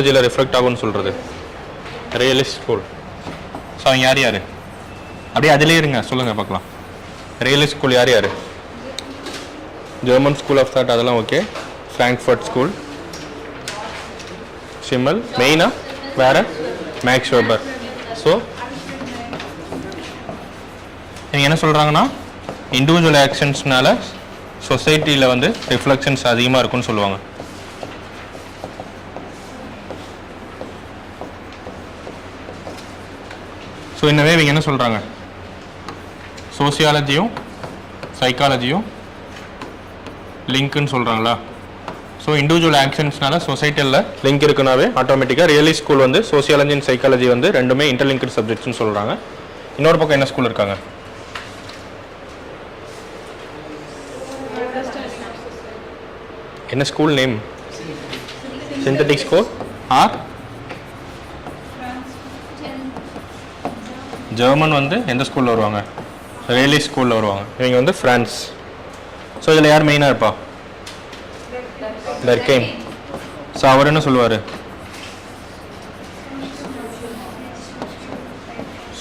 இதில் ரிஃப்ளெக்ட் ஆகும்னு சொல்கிறது ரியலிஸ்ட் ஸ்கூல். ஸோ அவங்க யார் யார் அப்படியே அதிலே இருங்க, சொல்லுங்கள் பார்க்கலாம். ரியலிஸ்ட் ஸ்கூல் யார் யார்? ஜெர்மன் ஸ்கூல் ஆஃப் தாட் அதெல்லாம் ஓகே. ஃப்ராங்க்ஃபர்ட் ஸ்கூல், ஷிம்மல், மெயினாக வேறு மேக்ஸ் வெபர். ஸோ இவங்க என்ன சொல்கிறாங்கன்னா இண்டிவிஜுவல் ஆக்ஷன்ஸ்னால சொசைட்டியில் வந்து ரிஃப்ளெக்ஷன்ஸ் அதிகமாக இருக்குன்னு சொல்லுவாங்க. ஸோ இன்னவே இவங்க என்ன சொல்கிறாங்க, சோசியாலஜியும் சைக்காலஜியும் லிங்க்குன்னு சொல்கிறாங்களா? ஸோ இண்டிவிஜுவல் ஆக்ஷன்ஸ்னால சொசைட்டியில் லிங்க் இருக்குனாவே ஆட்டோமேட்டிக்காக ரியலிஸ்ட் ஸ்கூல் வந்து சோசியாலஜி அண்ட் சைக்காலஜி வந்து ரெண்டுமே இன்டர்லிங்க்டு சப்ஜெக்ட்ஸ்னு சொல்கிறாங்க. இன்னொரு பக்கம் என்ன ஸ்கூல் இருக்காங்க? என்ன school name? Synthetic school or German வந்து எந்த ஸ்கூலில் வருவாங்க? ரியலிஸ்ட் ஸ்கூலில் வருவாங்க. இவங்க வந்து ஃப்ரான்ஸ். ஸோ இதில் யார் மெயினாக இருப்பா? டர்கெய்ம். ஸோ அவர் என்ன சொல்லுவார்?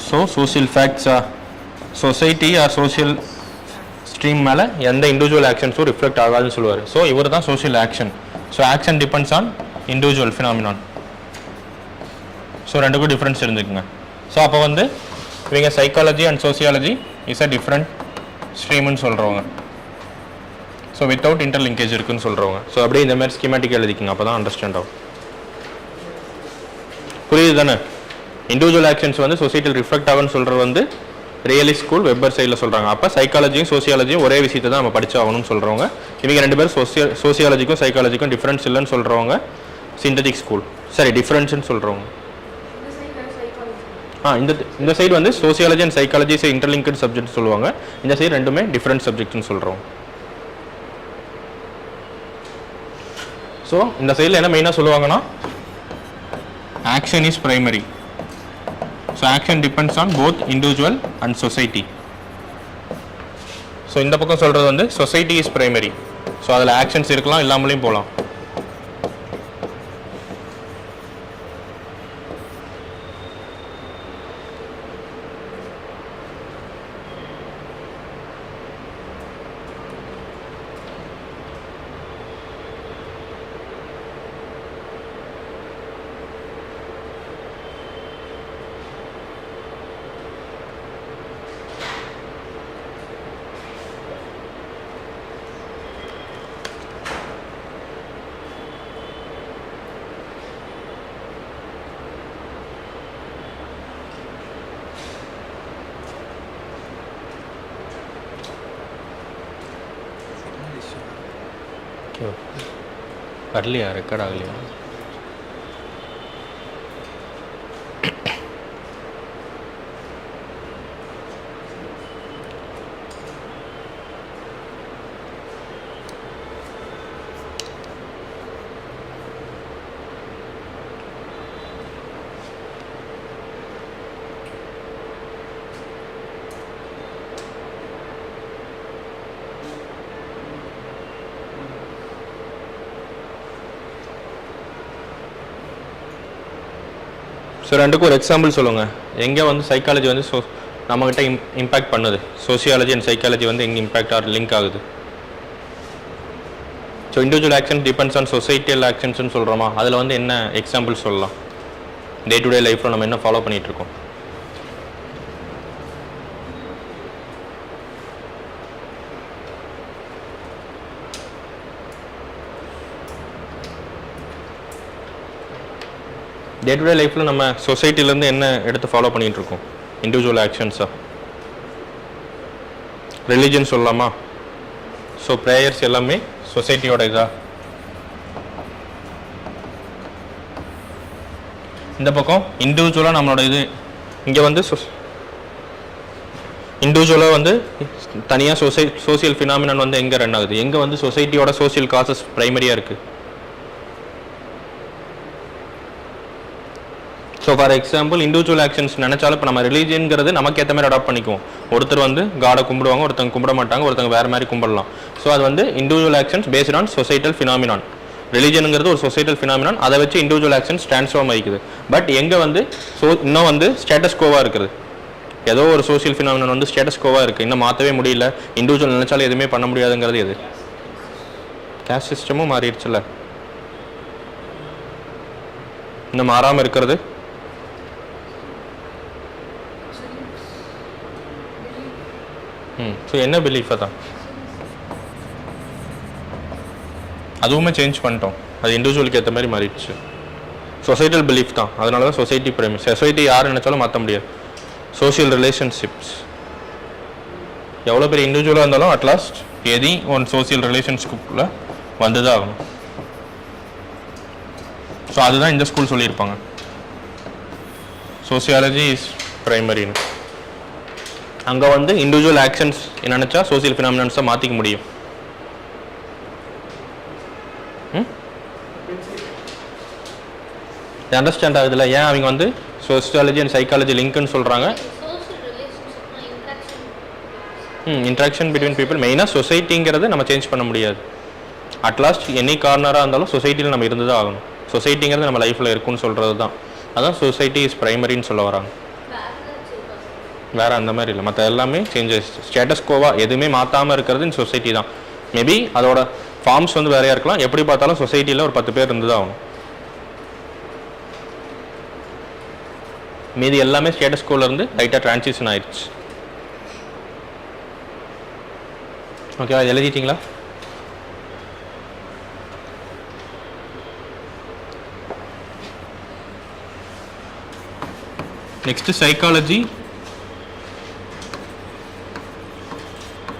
ஸோ சோசியல் ஃபேக்ட்ஸா சொசைட்டி ஆர் சோசியல் ஸ்ட்ரீம் மேலே எந்த இண்டிவிஜுவல் ஆக்ஷன்ஸும் ரிஃப்ளெக்ட் ஆகாதுன்னு சொல்லுவார். ஸோ இவர் தான் social action. So action depends on individual phenomenon. So ரெண்டுக்கும் டிஃப்ரென்ஸ் இருந்துக்குங்க. ஸோ அப்போ வந்து இவங்க psychology and sociology is a different ஸ்ட்ரீம்னு சொல்கிறவங்க. ஸோ வித்தவுட் இன்டர்லிங்கேஜ் இருக்குன்னு சொல்கிறவங்க. ஸோ அப்படியே இந்த மாதிரி ஸ்கீமேட்டிக் எழுதிக்கிங்க, அப்போ தான் அண்டர்ஸ்டாண்ட் ஆகும். புரியுது தானே? இண்டிவிஜுவல் ஆக்ஷன்ஸ் வந்து சொசைட்டியில் ரிஃப்ளெக்ட் ஆகும்னு சொல்கிறது வந்து ரியலிஸ்ட் ஸ்கூல் வெப்பர் சைடில் சொல்கிறாங்க. அப்போ சைக்காலஜியும் சோசியாலஜியும் ஒரே விஷயத்தை தான் நம்ம படிச்சாகணும்னு சொல்கிறவங்க. இவங்க ரெண்டு பேரும் சோசியாலஜிக்கும் சைக்காலஜிக்கும் டிஃப்ரென்ஸ் இல்லைன்னு சொல்கிறவங்க சிந்தட்டிக் ஸ்கூல். சரி, டிஃப்ரென்ஸ்னு சொல்கிறவங்க. இந்த சைடு வந்து sociology and psychology interlinked subject சொல்லுவாங்க. இந்த சைடு ரெண்டுமே டிஃப்ரெண்ட் சப்ஜெக்ட்னு சொல்கிறோம். ஸோ இந்த சைடில் என்ன மெயினாக சொல்லுவாங்கன்னா action is primary. So action depends on both individual and society. So இந்த பக்கம் சொல்கிறது வந்து சொசைட்டி இஸ் பிரைமரி. ஸோ அதில் ஆக்ஷன்ஸ் இருக்கலாம், இல்லாமலேயும் போகலாம். வரலையா? ரெக்கார்ட் ஆகலையா? ஸோ ரெண்டுக்கும் ஒரு எக்ஸாம்பிள் சொல்லுங்கள். எங்கே வந்து சைக்காலஜி வந்து நம்மக்கிட்ட இம்பேக்ட் பண்ணுது, சோசியாலஜி அண்ட் சைக்காலஜி வந்து எங்கே இம்பேக்ட் ஆர் லிங்க் ஆகுது? So individual action depends on societal ஆக்ஷன்ஸ்னு சொல்கிறோமா, அதில் வந்து என்ன எக்ஸாம்பிள் சொல்லலாம்? டே டு டே லைஃப்பில் நம்ம என்ன ஃபாலோ பண்ணிகிட்ருக்கோம்? டே டு டே லைஃப்பில் நம்ம சொசைட்டிலேருந்து என்ன எடுத்து ஃபாலோ பண்ணிகிட்டு இருக்கோம்? இண்டிவிஜுவல் ஆக்ஷன்ஸாக ரிலீஜன் சொல்லலாமா? ஸோ ப்ரேயர்ஸ் எல்லாமே சொசைட்டியோட இதா? இந்த பக்கம் இண்டிவிஜுவலாக நம்மளோட இது இங்கே வந்து இண்டிவிஜுவலாக வந்து தனியாக சோசியல் ஃபினாமினன் வந்து எங்கே ரன் ஆகுது? எங்கே வந்து சொசைட்டியோட சோசியல் காசஸ் ப்ரைமரியாக இருக்குது? So for example individual actions நினச்சாலும் இப்போ நம்ம ரிலீஜியன்கிறது நமக்கு ஏற்ற மாதிரி அடாப்ட் பண்ணிக்குவோம். ஒருத்தர் வந்து காடை கும்பிடுவாங்க, ஒருத்தங்க கும்பிட மாட்டாங்க, ஒருத்தங்க வேறு மாதிரி கும்பிடலாம். ஸோ அது வந்து individual actions based on societal phenomenon. ரிலிஜனுங்கிறது ஒரு சொசைட்டல் ஃபினாமினான், அதை வச்சு இண்டிவிஜுவல் ஆக்ஷன்ஸ் ட்ரான்ஸ்ஃபார்ம் ஆகிக்குது. பட் எங்கே வந்து இன்னும் வந்து ஸ்டேட்டஸ் கோவாக இருக்குது. ஏதோ ஒரு சோசியல் ஃபினாமினான் வந்து ஸ்டேட்டஸ் கோவாக இருக்குது, இன்னும் மாற்றவே முடியல, இண்டிவிஜுவல் நினைச்சாலும் எதுவுமே பண்ண முடியாதுங்கிறது எது? கேஸ்ட் சிஸ்டமும் மாறிடுச்சுல்ல. இன்னும் மாறாமல் இருக்கிறது ஸோ என்ன பிலீஃபை தான் அதுவுமே சேஞ்ச் பண்ணிட்டோம், அது இண்டிவிஜுவலுக்கு ஏற்ற மாதிரி மாறிடுச்சு. சொசைட்டல் பிலீஃப் தான், அதனால தான் சொசைட்டி பிரைமரி. சொசைட்டி யார் நினைச்சாலும் மாற்ற முடியாது. சோஷியல் ரிலேஷன்ஷிப்ஸ் எவ்வளோ பெரிய இண்டிவிஜுவலாக இருந்தாலும் அட்லாஸ்ட் எதி ஒன் சோசியல் ரிலேஷன்ஷிப்பில் வந்து தான் ஆகணும். ஸோ அதுதான் இந்த ஸ்கூல் சொல்லியிருப்பாங்க, சோசியாலஜி இஸ் பிரைமரின்னு. அங்கே வந்து இண்டிவிஜுவல் ஆக்ஷன்ஸ் நினச்சா சோசியல் ஃபினாமினன்ஸை மாற்றிக்க முடியும். அண்டர்ஸ்டாண்ட் ஆகுதுல்ல ஏன் அவங்க வந்து சோசியாலஜி அண்ட் சைக்காலஜி லிங்க்னு சொல்கிறாங்க. இன்ட்ராக்ஷன் பிட்வீன் பீப்புள் மெயினாக சொசைட்டிங்கிறது நம்ம சேஞ்ச் பண்ண முடியாது. அட்லாஸ்ட் எனி கார்னராக இருந்தாலும் சொசைட்டியில் நம்ம இருந்து தான் ஆகணும். சொசைட்டிங்கிறது நம்ம லைஃப்பில் இருக்குன்னு சொல்கிறது தான், அதான் சொசைட்டி இஸ் ப்ரைமரின்னு சொல்ல வராங்க. வேறு அந்த மாதிரி இல்லை, மற்ற எல்லாமே சேஞ்சஸ். ஸ்டேட்டஸ் கோவாக எதுவுமே மாற்றாமல் இருக்கிறது இந்த சொசைட்டி தான். மேபி அதோட ஃபார்ம்ஸ் வந்து வேறையாக இருக்கலாம், எப்படி பார்த்தாலும் சொசைட்டியில் ஒரு 10 பேர் இருந்து தான் ஆகணும். மீதி எல்லாமே ஸ்டேட்டஸ் கோலேருந்து லைட்டாக ட்ரான்சிஷன் ஆயிடுச்சு. ஓகேவா, எழுதிட்டீங்களா? Next psychology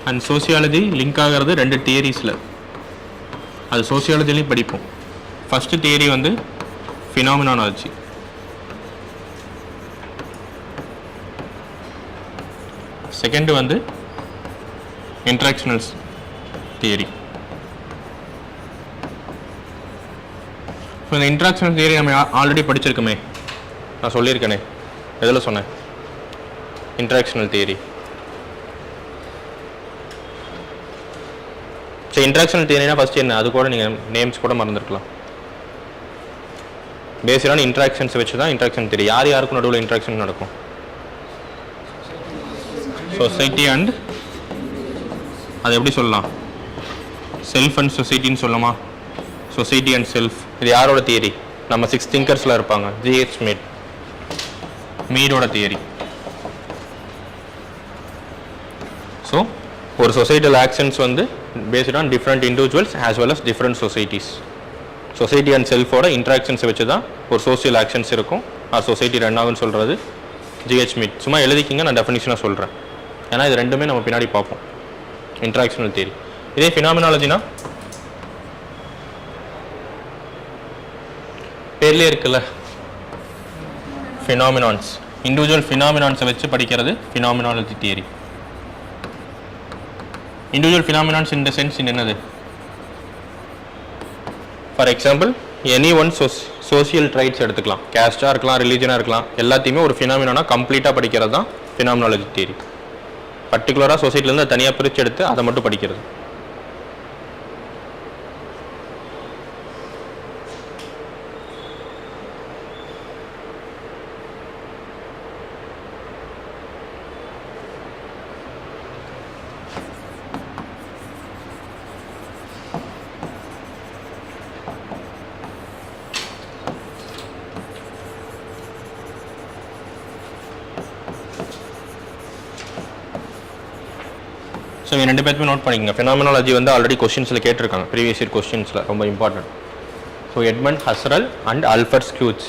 and sociology link ஆகிறது 2 தியரிஸில். அது சோசியாலஜிலையும் படிப்போம். ஃபஸ்ட்டு தியரி வந்து ஃபினாமினாலஜி, செகண்ட் வந்து இன்ட்ராக்ஷனல்ஸ் தியரி. இப்போ இந்த இன்ட்ராக்ஷனல் தியரி நம்ம ஆல்ரெடி படிச்சிருக்கோமே, நான் சொல்லியிருக்கேனே, எதில் சொன்னேன்? இன்ட்ராக்ஷனல் தியரி. ஸோ இன்ட்ராக்ஷனல் தியரினா ஃபஸ்ட்டு என்ன, அது கூட நீங்கள் நேம்ஸ் கூட மறந்துருக்கலாம். பேசிக்கான இன்ட்ராக்ஷன்ஸ் வச்சு தான் இன்ட்ராக்ஷன் தியரி. யார் யாருக்கும் நடுவில் இன்ட்ராக்ஷன் நடக்கும்? சொசைட்டி அண்ட், அது எப்படி சொல்லலாம், செல்ஃப் அண்ட் சொசைட்டின்னு சொல்லலாமா? சொசைட்டி அண்ட் செல்ஃப், இது யாரோட தியரி? நம்ம 6 திங்கர்ஸில் இருப்பாங்க, ஜிஹெச் மீடோட தியரி. ஸோ ஒரு சொசைட்டல் ஆக்ஷன்ஸ் வந்து based on different individuals as well as different societies. Society and செல்ஃபோட இன்ட்ராக்ஷன்ஸை வச்சு தான் ஒரு சோசியல் ஆக்ஷன்ஸ் இருக்கும். சொசைட்டி ரன் ஆகுன்னு சொல்கிறது ஜிஹெச் மீட். சும்மா எழுதிக்கிங்க, நான் டெஃபினிஷனாக சொல்கிறேன், ஏன்னா இது ரெண்டுமே நம்ம பின்னாடி பார்ப்போம். Interactional theory. இதே ஃபினாமினாலஜினா பேர்லேயே இருக்குல்ல, ஃபினாமினான்ஸ், இண்டிவிஜுவல் ஃபினாமினான்ஸை வச்சு படிக்கிறது phenomenology theory. Individual phenomenons in the sense என்னது? For example any one social traits எடுத்துக்கலாம், கேஸ்டாக இருக்கலாம், ரிலீஜனாக இருக்கலாம், எல்லாத்தையுமே ஒரு ஃபினாமினானா கம்ப்ளீட்டாக படிக்கிறது தான் ஃபினாமினாலஜி தியரி. பர்டிகுலராக சொசைட்டிலேருந்து தனியாக பிரித்து எடுத்து அதை மட்டும் படிக்கிறது. ஸோ இவங்க 2 பேருமே நோட் பண்ணிக்கோங்க. ஃபினாமினாலஜி வந்து ஆல்ரெடி கொஸ்டின்ஸில் கேட்டிருக்காங்க, ப்ரீவியஸ் இயர் கொஸ்டின்ஸில், ரொம்ப important. So Edmund Husserl and Alfred Schutz,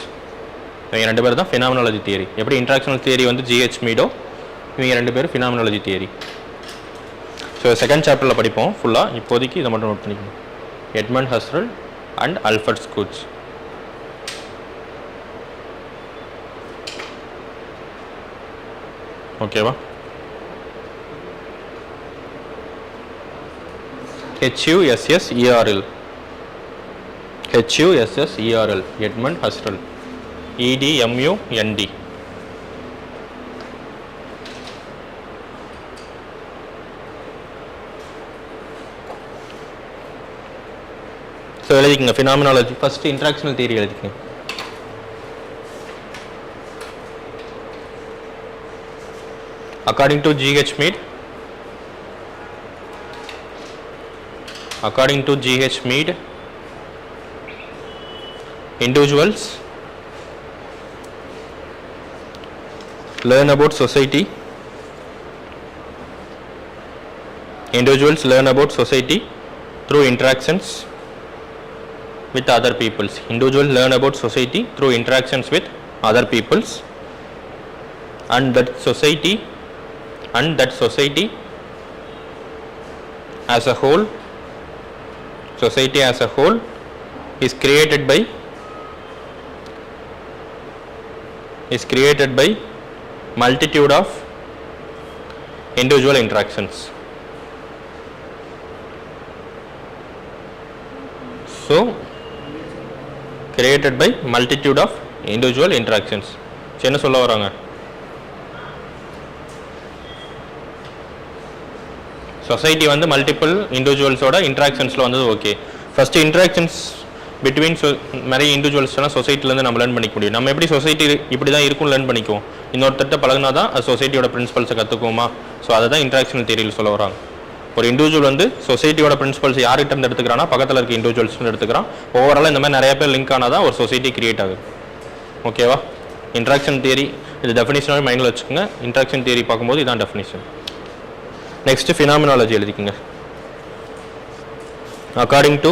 இவங்க 2 பேர் தான் ஃபினாமினாலஜி தியரி. எப்படி இன்ட்ராக்ஷனல் தியரி வந்து ஜிஹெச் மீடோ, இவங்க 2 பேரும் ஃபினாமினாலஜி தியரி. ஸோ செகண்ட் சாப்டரில் படிப்போம் ஃபுல்லாக, இப்போதைக்கு இதை மட்டும் நோட் பண்ணிக்கணும். Edmund Husserl and Alfred Schutz. ஓகேவா? HUSSERL, HUSSERL, Edmund Husserl. EDMUND. So எழுதிக்கங்க ஃபினாமினாலஜி. ஃபஸ்ட்டு இன்ட்ராக்ஷனல் தியரி எழுதிக்கங்க. According to G.H. Mead, individuals learn about society. Individuals learn about society through interactions with other peoples. Individuals learn about society through interactions with other peoples, and that society as a whole is created by multitude of individual interactions. So created by multitude of individual interactions. என்ன சொல்ல வராங்க? Society வந்து multiple இண்டிவிஜுவல்ஸோட இன்ட்ராக்ஷன்ஸில் வந்தது. Okay, first interactions between நிறைய இண்டிவிஜுவல்ஸ்லாம் சொசைட்டிலேருந்து நம்ம learn பண்ணிக்க முடியும். நம்ம எப்படி சொசைட்டி இப்படி தான் இருக்கும் லேர்ன் பண்ணிக்குவோம். இன்னொருத்தட்ட பழகினா தான் அது சொசைட்டியோட பிரின்சிபல்ஸை கற்றுக்குவோமா? ஸோ அதை தான் இன்ட்ராக்ஷனல் தியரியில் சொல்ல வராங்க. ஒரு இண்டிவிஜுவல் வந்து சொசைட்டியோட பிரின்சிபல்ஸ் யார்கிட்ட இருந்து எடுத்துக்கிறான்னா பக்கத்தில் இருக்க இண்டிவிஜுவல்ஸ்னு எடுத்துக்கிறான். ஓவராலாக இந்த மாதிரி நிறைய பேர் லிங்க் ஆனால் தான் ஒரு சொசைட்டி கிரியேட் ஆகுது. ஓகேவா? இன்ட்ராக்ஷன் தியரி இது டெஃபினிஷனாக மைண்டில் வச்சுக்கோங்க. இன்ட்ராக்ஷன் தியரி பார்க்கும்போது இதான் டெஃபினிஷன். நெக்ஸ்ட் ஃபினாமினாலஜி எழுதிக்கங்க. According to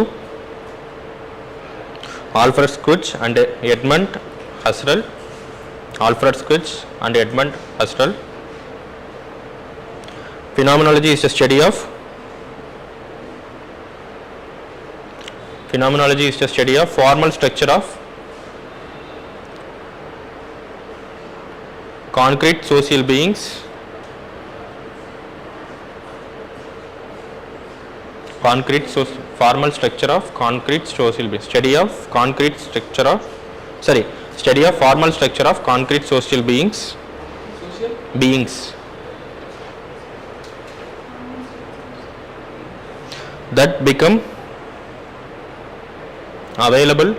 Alfred Schutz and Edmund Husserl, phenomenology is a study of formal structure of concrete social beings, formal structure of concrete social beings, study of formal structure of concrete social beings that become available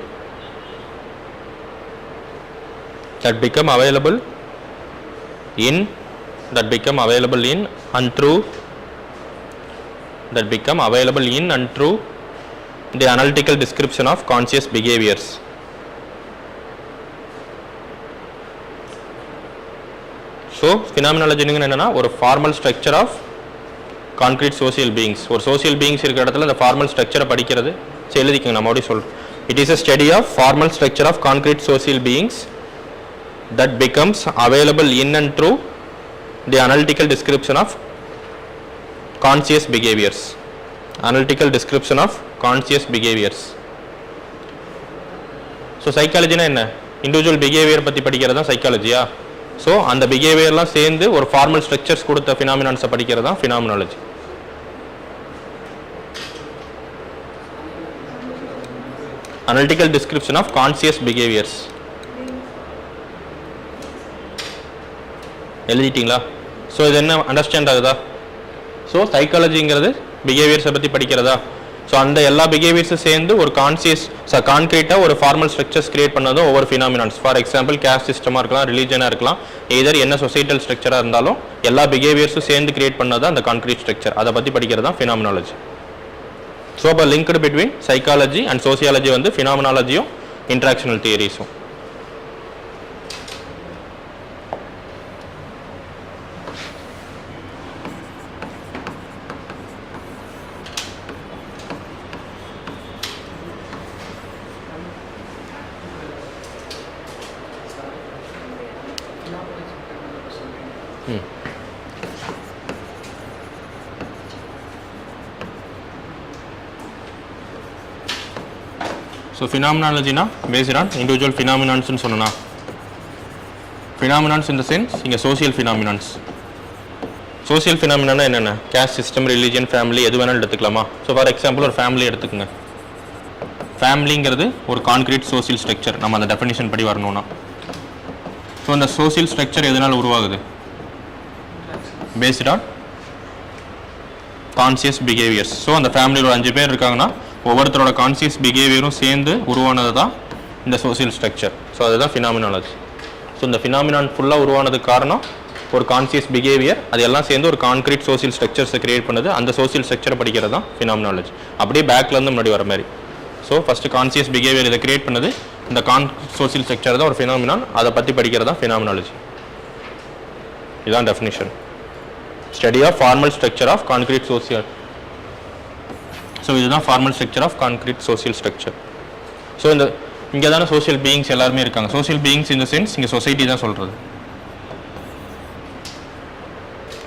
in and through the analytical description of conscious behaviors. So phenomenology என்னன்னா ஒரு formal structure of concrete social beings. ஒரு social beings இருக்கிற இடத்துல அந்த formal structure படிக்கிறது. சரி எழுதிக்கங்க, நான் மறுபடியும் சொல்றேன். It is a study of formal structure of concrete social beings that becomes available in and through the analytical description of conscious behaviors. So psychology என்ன? இண்டிவிஜுவல் பிஹேவியர் பற்றி படிக்கிறது தான் சைக்காலஜியா? ஸோ அந்த பிஹேவியர்லாம் சேர்ந்து ஒரு ஃபார்மல் ஸ்ட்ரக்சர்ஸ் கொடுத்த ஃபினாமினான்ஸை படிக்கிறது தான் phenomenology. Analytical description of conscious behaviours எழுதிட்டீங்களா? ஸோ இது என்ன அண்டர்ஸ்டாண்ட் ஆகுதா? ஸோ சைக்காலஜிங்கிறது பிஹேவியர்ஸை பற்றி படிக்கிறதா? ஸோ அந்த எல்லா பிஹேவியர்ஸும் சேர்ந்து ஒரு கான்க்ரீட்டாக ஒரு ஃபார்மல் ஸ்ட்ரக்சர்ஸ் கிரியேட் பண்ணதும் ஒவ்வொரு ஃபினாமினான்ஸ். ஃபார் எக்ஸாம்பிள் கேஸ்ட் சிஸ்டமாக இருக்கலாம், ரிலீஜனாக இருக்கலாம், எதர் என்ன சொசைட்டல் ஸ்ட்ரக்சராக இருந்தாலும் எல்லா பிஹேவியர்ஸும் சேர்ந்து கிரியேட் பண்ணது அந்த கான்க்ரீட் ஸ்ட்ரக்சர். அதை பற்றி படிக்கிறது தான் ஃபினாமினாலஜி. ஸோ அப்போ linked between psychology and sociology வந்து ஃபினாமினாலஜியும் இன்ட்ராக்ஷனல் தியரிஸும். ஸோ ஃபினாமினாலஜினா பேஸ்ட் ஆன் இண்டிவிஜுவல் ஃபினாமினான்ஸ்னு சொன்னா ஃபினாமினான்ஸ் இன் த சென்ஸ் இங்கே சோசியல் ஃபினாமினான்ஸ். சோசியல் ஃபினாமினா என்னென்ன? கேஸ்ட் சிஸ்டம், ரிலீஜியன், ஃபேமிலி எது வேணாலும் எடுத்துக்கலாமா? ஸோ ஃபார் எக்ஸாம்பிள் ஒரு ஃபேமிலி எடுத்துக்கோங்க. ஃபேமிலிங்கிறது ஒரு கான்க்ரீட் சோசியல் ஸ்ட்ரக்சர். நம்ம அந்த டெஃபினிஷன் படி வரணும்னா ஸோ அந்த சோசியல் ஸ்ட்ரக்சர் எதனால் உருவாகுது? Based on conscious behaviours. So அந்த ஃபேமிலியில் ஒரு 5 பேர் இருக்காங்கன்னா ஒவ்வொருத்தரோட கான்சியஸ் பிஹேவியரும் சேர்ந்து உருவானது தான் இந்த சோசியல் ஸ்ட்ரக்சர். ஸோ அதுதான் ஃபினாமினாலஜி. ஸோ இந்த ஃபினாமினான் ஃபுல்லாக உருவானதுக்கு காரணம் ஒரு கான்சியஸ் பிஹேவியர், அது எல்லாம் சேர்ந்து ஒரு கான்கிரீட் சோசியல் ஸ்ட்ரக்சர்ஸை கிரியேட் பண்ணுது. அந்த சோசியல் ஸ்ட்ரக்சரை படிக்கிறது தான் ஃபினாமினாலஜி. அப்படியே பேக்லேருந்து முன்னாடி வர மாதிரி. ஸோ ஃபஸ்ட்டு கான்சியஸ் பிஹேவியர் இதை கிரியேட் பண்ணுது, இந்த சோசியல் ஸ்ட்ரக்சர் தான் ஒரு ஃபினாமினான், அதை பற்றி படிக்கிறது தான் ஃபினாமினாலஜி. இதுதான் definition. Study of formal structure of concrete social. So இதுதான் formal structure of concrete social structure. So இந்த இங்கே தானே சோசியல் பீயிங்ஸ் எல்லாருமே இருக்காங்க. சோசியல் பீயிங்ஸ் இந்த சென்ஸ் இங்கே சொசைட்டி தான் சொல்கிறது.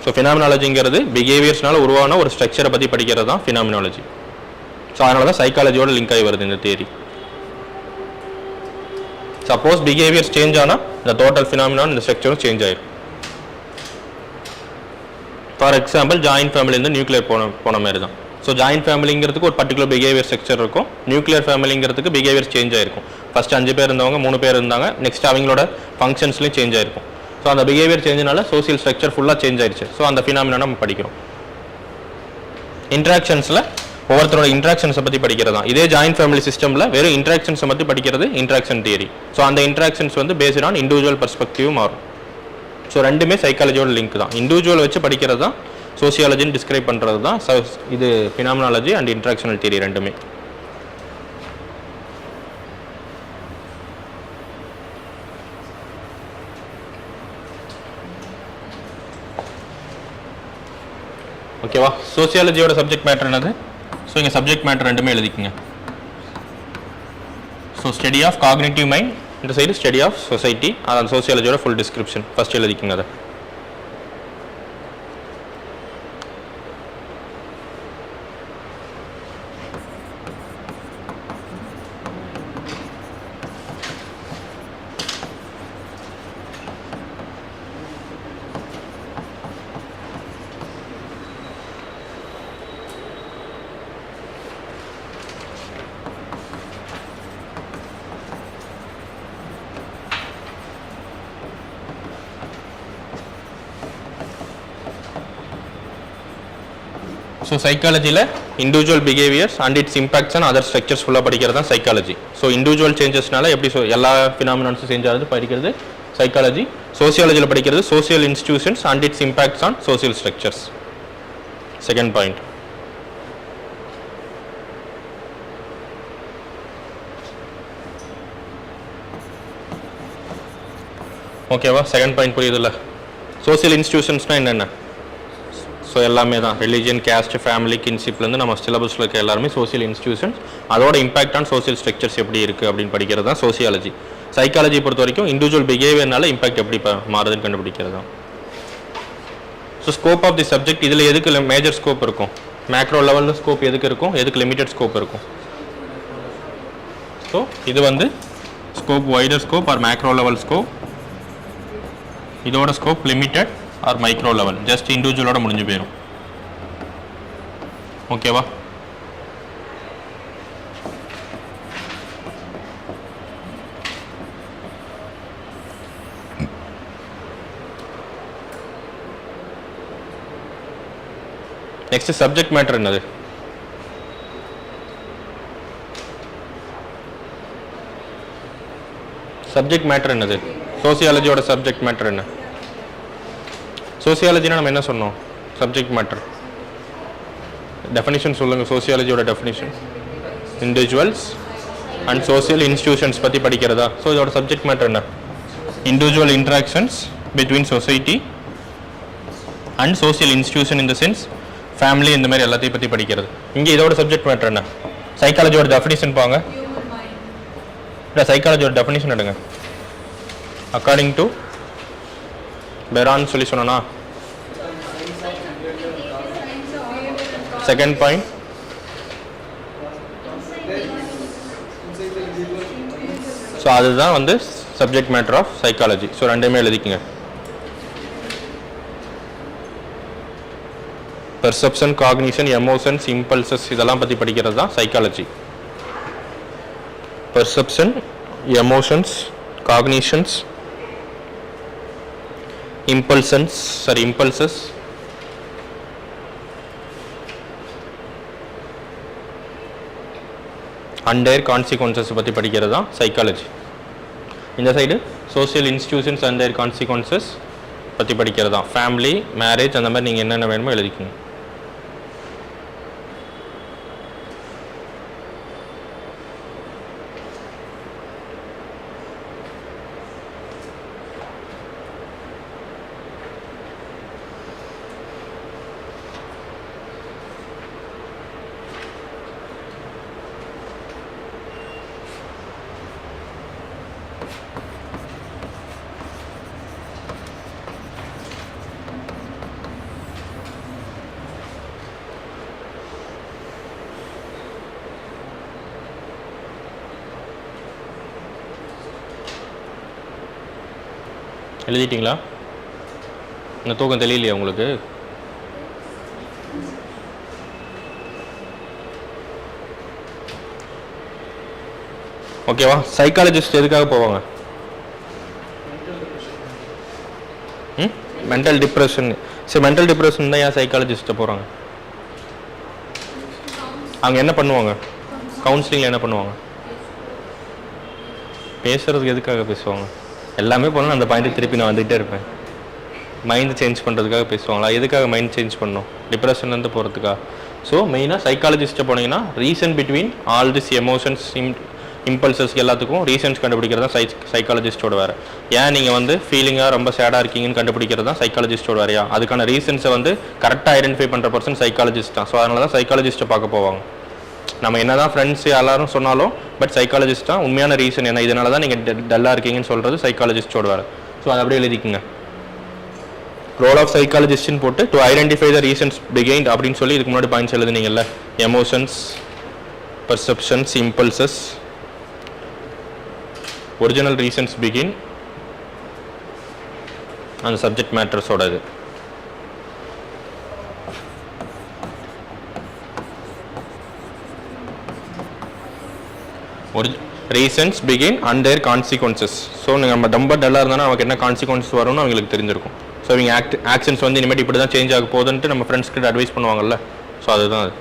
ஸோ ஃபினாமினாலஜிங்கிறது பிஹேவியர்ஸ்னால உருவான ஒரு ஸ்ட்ரக்சரை பற்றி படிக்கிறது தான் ஃபினாமினாலஜி. ஸோ அதனால தான் சைக்காலஜியோட லிங்க் ஆகி வருது இந்த தியரி. சப்போஸ் பிஹேவியர்ஸ் சேஞ்ச் ஆனால் இந்த டோட்டல் ஃபினாமினான் இந்த ஸ்ட்ரக்சரும் சேஞ்ச் ஆயிடும். ஃபார் எக்ஸாம்பிள் ஜாயின்ட் ஃபேமிலிருந்து நியூக்ளியர் போன மாதிரி தான். ஸோ ஜாயின்ட் ஃபேமிலிங்கிறதுக்கு ஒரு பர்டிகுலர் பிஹேவியர் ஸ்ட்ரக்சர் இருக்கும். நியூக்ளியர் ஃபேமிலிங்கிறதுக்கு பிஹேவியர் சேஞ்ச் ஆயிருக்கும். ஃபர்ஸ்ட் 5 பேர் இருந்தவங்க 3 பேர் இருந்தாங்க. நெக்ஸ்ட் அவங்களோட ஃபங்க்ஷன்ஸ்லையும் சேஞ்ச் ஆயிருக்கும். ஸோ அந்த பிஹேவியர் சேஞ்சினால சோசியல் ஸ்ட்ரக்சர் ஃபுல்லாக சேஞ்ச் ஆயிடுச்சு. ஸோ அந்த ஃபினாமினா நம்ம படிக்கிறோம். இன்ட்ராக்ஷன்ஸில் ஒவ்வொருத்தரோட இன்ட்ராக்ஷன்ஸை பற்றி படிக்கிறது தான். இதே ஜாயின்ட் ஃபேமிலி சிஸ்டமில் வெறும் இன்ட்ராக்ஷன்ஸை பற்றி படிக்கிறது இன்ட்ராக்ஷன் தியரி. ஸோ அந்த இன்ட்ராக்ஷன்ஸ் வந்து பேஸ்ட் ஆன் இண்டிவிஜுவல் பர்ஸ்பெக்டிவ் மாறும். ஸோ ரெண்டுமே சைக்காலஜியோட லிங்க் தான். இண்டிவிஜுவல் வச்சு படிக்கிறது தான் சோசியாலஜின்னு டிஸ்கிரைப் பண்ணுறது தான் இது ஃபினாமினாலஜி அண்ட் இன்ட்ராக்ஷனல் தியரி ரெண்டுமே. ஓகேவா? சோசியாலஜியோட சப்ஜெக்ட் மேட்டர் என்னது? ஸோ இங்கே சப்ஜெக்ட் மேட்டர் ரெண்டுமே எழுதிக்குங்க. So study of cognitive mind, இந்த சைடு ஸ்டடி ஆஃப் சொசைட்டி. அதான் சோசியாலஜியோட ஃபுல் டிஸ்கிரிப்ஷன் ஃபர்ஸ்ட் எழுதிக்குங்க. அதை ஸோ சைக்காலஜியில் individual behaviours and its impacts and other structures ஃபுல்லாக படிக்கிறது தான் சைக்காலஜி. ஸோ இண்டிவிஜுவல் சேஞ்சஸ்னால எப்படி எல்லா ஃபினாமினான்ஸும் சேஞ்ச் ஆகுது படிக்கிறது சைக்காலஜி. சோசியாலஜியில் படிக்கிறது social institutions and its impacts on social structures. Second point. ஓகேவா? செகண்ட் பாயிண்ட் புரியுதுல்ல? சோசியல் இன்ஸ்டிடியூஷன்ஸ்னால் என்னென்ன? ஸோ எல்லாமே தான் ரிலீஜியன், கேஸ்ட், ஃபேமிலி, கின்ஷிப்லேருந்து நம்ம சிலபஸில் இருக்க எல்லாருமே சோசியல் இன்ஸ்டிடியூஷன்ஸ். அதோட இம்பாக்ட் ஆன் சோசியல் ஸ்ட்ரக்சர்ஸ் எப்படி இருக்குது அப்படின்னு படிக்கிறது தான் சோசியாலஜி. சைக்காலஜி பொறுத்த வரைக்கும் இண்டிவிஜுவல் பிஹேவியர்னால இம்பாக்ட் எப்படி மாறுதுன்னு கண்டுபிடிக்கிறது தான். So scope of the subject, இதில் எதுக்கு மேஜர் ஸ்கோப் இருக்கும்? மேக்ரோ லெவலில் ஸ்கோப் எதுக்கு இருக்கும்? எதுக்கு லிமிட்டட் ஸ்கோப் இருக்கும்? ஸோ இது வந்து scope wider scope or macro level scope. இதோட scope limited or micro level, just இண்டிவிஜுவலோட முடிஞ்சு போயிடும். ஓகேவா? நெக்ஸ்ட் சப்ஜெக்ட் மேட்டர் என்னது? சப்ஜெக்ட் மேட்டர் என்னது? சோசியாலஜியோட சப்ஜெக்ட் மேட்டர் என்ன? சோசியாலஜினா நம்ம என்ன சொன்னோம்? சப்ஜெக்ட் மேட்டர் டெஃபினிஷன் சொல்லுங்கள். சோசியாலஜியோட definition individuals and social institutions பற்றி படிக்கிறதா? ஸோ இதோட சப்ஜெக்ட் மேட்டர் என்ன? Individual interactions between society and social institution in the sense family, இந்த மாதிரி எல்லாத்தையும் பற்றி படிக்கிறது. இங்கே இதோட சப்ஜெக்ட் மேட்டர் என்ன? சைக்காலஜியோட டெஃபினிஷன் பாங்க. இல்லை, சைக்காலஜியோட டெஃபினிஷன் எடுங்க. அக்கார்டிங் டு பெரான் சொல்லி சொன்னா செகண்ட் பாயிண்ட். ஸோ அதுதான் வந்து subject matter of psychology. So ரெண்டுமே எழுதிக்குங்க. பெர்செப்ஷன், காக்னிஷன், எமோஷன்ஸ், இம்பல்சஸ் இதெல்லாம் பற்றி படிக்கிறது தான் psychology. Perception, emotions, cognitions, impulses, and their consequences பற்றி படிக்கிறது தான் சைக்காலஜி. இந்த side social institutions and their consequences பற்றி படிக்கிறது தான். ஃபேமிலி, மேரேஜ், அந்த மாதிரி நீங்கள் என்னென்ன வேணுமோ எழுதிக்கணும். எழுதிட்டிங்களா? இந்த தூக்கம் தெரியலையா உங்களுக்கு? ஓகேவா? சைக்காலஜிஸ்ட் எதுக்காக போவாங்க? Mental depression. சரி, மென்டல் டிப்ரெஷன் தான் ஏன் சைக்காலஜிஸ்ட்டை போகிறாங்க? அவங்க என்ன பண்ணுவாங்க? கவுன்சிலிங்கில் என்ன பண்ணுவாங்க? பேசுகிறதுக்கு எதுக்காக பேசுவாங்க? எல்லாமே போனால் அந்த பாயிண்ட்டு திருப்பி நான் வந்துகிட்டே இருப்பேன். மைண்ட் சேஞ்ச் பண்ணுறதுக்காக பேசுவாங்களா? எதுக்காக மைண்ட் சேஞ்ச் பண்ணணும்? டிப்ரெஷன்லேருந்து போகிறதுக்கா? ஸோ மெயினாக சைக்காலஜிஸ்ட்டை போனீங்கன்னா reason between all this emotions, impulses எல்லாத்துக்கும் ரீசன்ஸ் கண்டுபிடிக்கிறது தான் சைக்காலஜிஸ்ட்டோட வேறு. ஏன் நீங்கள் வந்து ஃபீலிங்காக ரொம்ப சேடாக இருக்கீங்கன்னு கண்டுபிடிக்கிறது தான் சைக்காலஜிஸ்ட்டோட வேறையா? அதுக்கான ரீசன்ஸை வந்து கரெக்டாக ஐடென்டிஃபை பண்ணுற பர்சன் சைக்காலஜிஸ்ட் தான். ஸோ அதனால தான் சைக்காலஜிஸ்ட்டை பார்க்க போவாங்க. நம்ம என்ன தான் ஃப்ரெண்ட்ஸ் எல்லாரும் சொன்னாலும் பட் சைக்காலஜிஸ்ட் தான் உண்மையான ரீசன் என்ன, இதனால தான் நீங்கள் டல்லாக இருக்கீங்கன்னு சொல்கிறது சைக்காலஜிஸ்ட்டோட வேறு. ஸோ அதை அப்படியே எழுதிக்குங்க. ரோல் ஆஃப் சைக்காலஜிஸ்ட்னு போட்டு to identify the reasons behind அப்படின்னு சொல்லி இதுக்கு முன்னாடி பாயிண்ட்ஸ் எழுதுனீங்கல்ல. Emotions, perceptions, impulses, original reasons பிகின் அந்த சப்ஜெக்ட் மேட்டர்ஸோட இது. ரீசன்ஸ் பிகின் அண்ட் தேர் கான்சிக்வன்சஸ். ஸோ நம்ம ரொம்ப டல்லாக இருந்தாலும் நமக்கு என்ன கான்சிக்வன்ஸ் வரும்னு அவங்களுக்கு தெரிஞ்சிருக்கும். ஸோ இவங்க ஆக்ஷன்ஸ் வந்து இனிமேல் இப்படி தான் சேஞ்ச் ஆக போகுதுன்ட்டு நம்ம ஃப்ரெண்ட்ஸ் கிட்ட அட்வைஸ் பண்ணுவாங்கல்ல. ஸோ அதுதான் அது.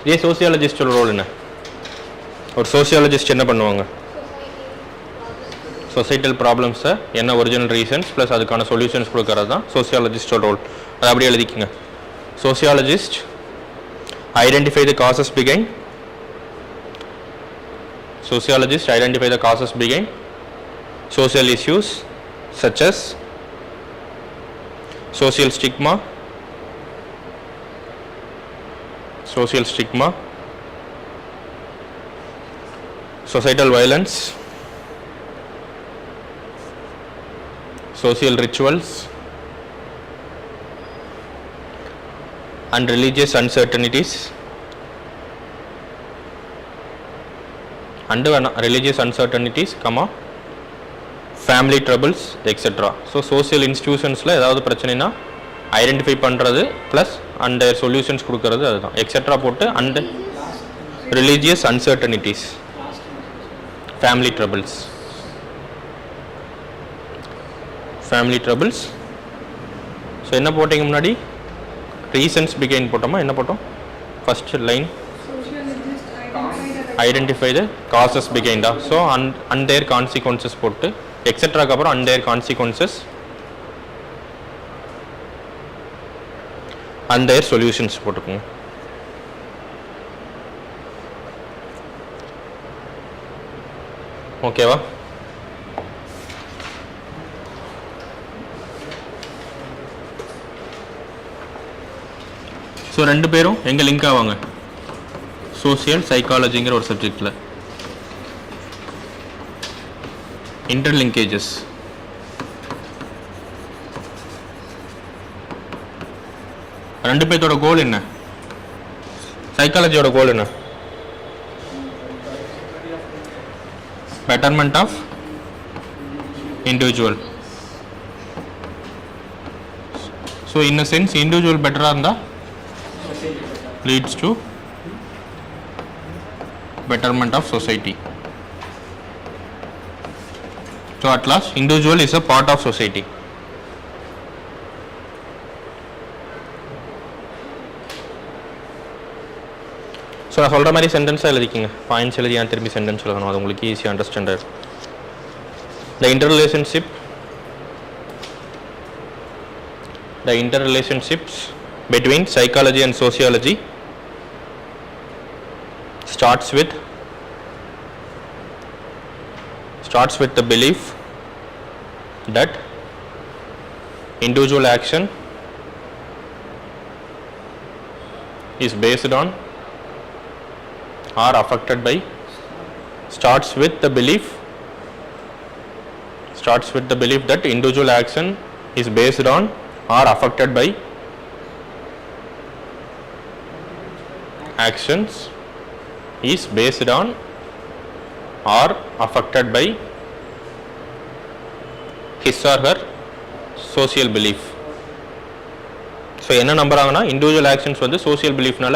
இதே சோசியாலஜிஸ்டோட ரோல் என்ன? ஒரு சோசியாலஜிஸ்ட் என்ன பண்ணுவாங்க? சொசைட்டல் ப்ராப்ளம்ஸை என்ன ஒரிஜினல் ரீசன்ஸ் ப்ளஸ் அதுக்கான சொல்யூஷன்ஸ் கொடுக்கறது தான் சோசியாலஜிஸ்டோட ரோல். அதை அப்படியே எழுதிக்கங்க. சோசியாலஜிஸ்ட் ஐடென்டிஃபை த காசஸ் பிகைன். Sociologists identify the causes behind social issues such as social stigma, societal violence, social rituals, and religious uncertainties. And religious uncertainties, family troubles, etc. So social institutionsல ஏதாவது பிரச்சனைனா identify பண்ணுறது plus and solutions கொடுக்கறது அதுதான். Etcetera போட்டு and religious uncertainties, family troubles. So என்ன போட்டிங்க முன்னாடி? Reasons பிகைன் போட்டோமா? என்ன போட்டோம்? First line identify the causes பிகைண்டா. ஸோ அண்ட் தேர் கான்சிக்வன்சஸ் போட்டு எக்ஸெட்ராக்கு அப்புறம் and their consequences and their solutions போட்டுக்கோங்க. ஓகேவா? ஸோ ரெண்டு பேரும் எங்கே லிங்க் ஆவாங்க? சோசியல் சைக்காலஜிங்கிற ஒரு சப்ஜெக்டில் இன்டர்லிங்கேஜஸ். ரெண்டு பேர்த்தோட கோல் என்ன? சைக்காலஜியோட கோல் என்ன? Betterment of individual. So in a sense individual better than the leads to betterment of society. So at last individual is a part of society. So நான் சொல்கிற மாதிரி சென்டென்ஸாக எழுதிக்கிங்க, பாயிண்ட்ஸ் எழுதி ஏன் திரும்பி சென்டென்ஸ் எழுதணும், அது உங்களுக்கு ஈஸியாக அண்டர்ஸ்டாண்ட் ஆகும். The interrelationships between psychology and sociology starts with the belief that individual action is based on or affected by, starts with the belief that individual action is based on or affected by actions is based on or affected by his or her social belief. So என்ன நம்புறாங்கன்னா individual actions வந்து social பிலீஃப்னால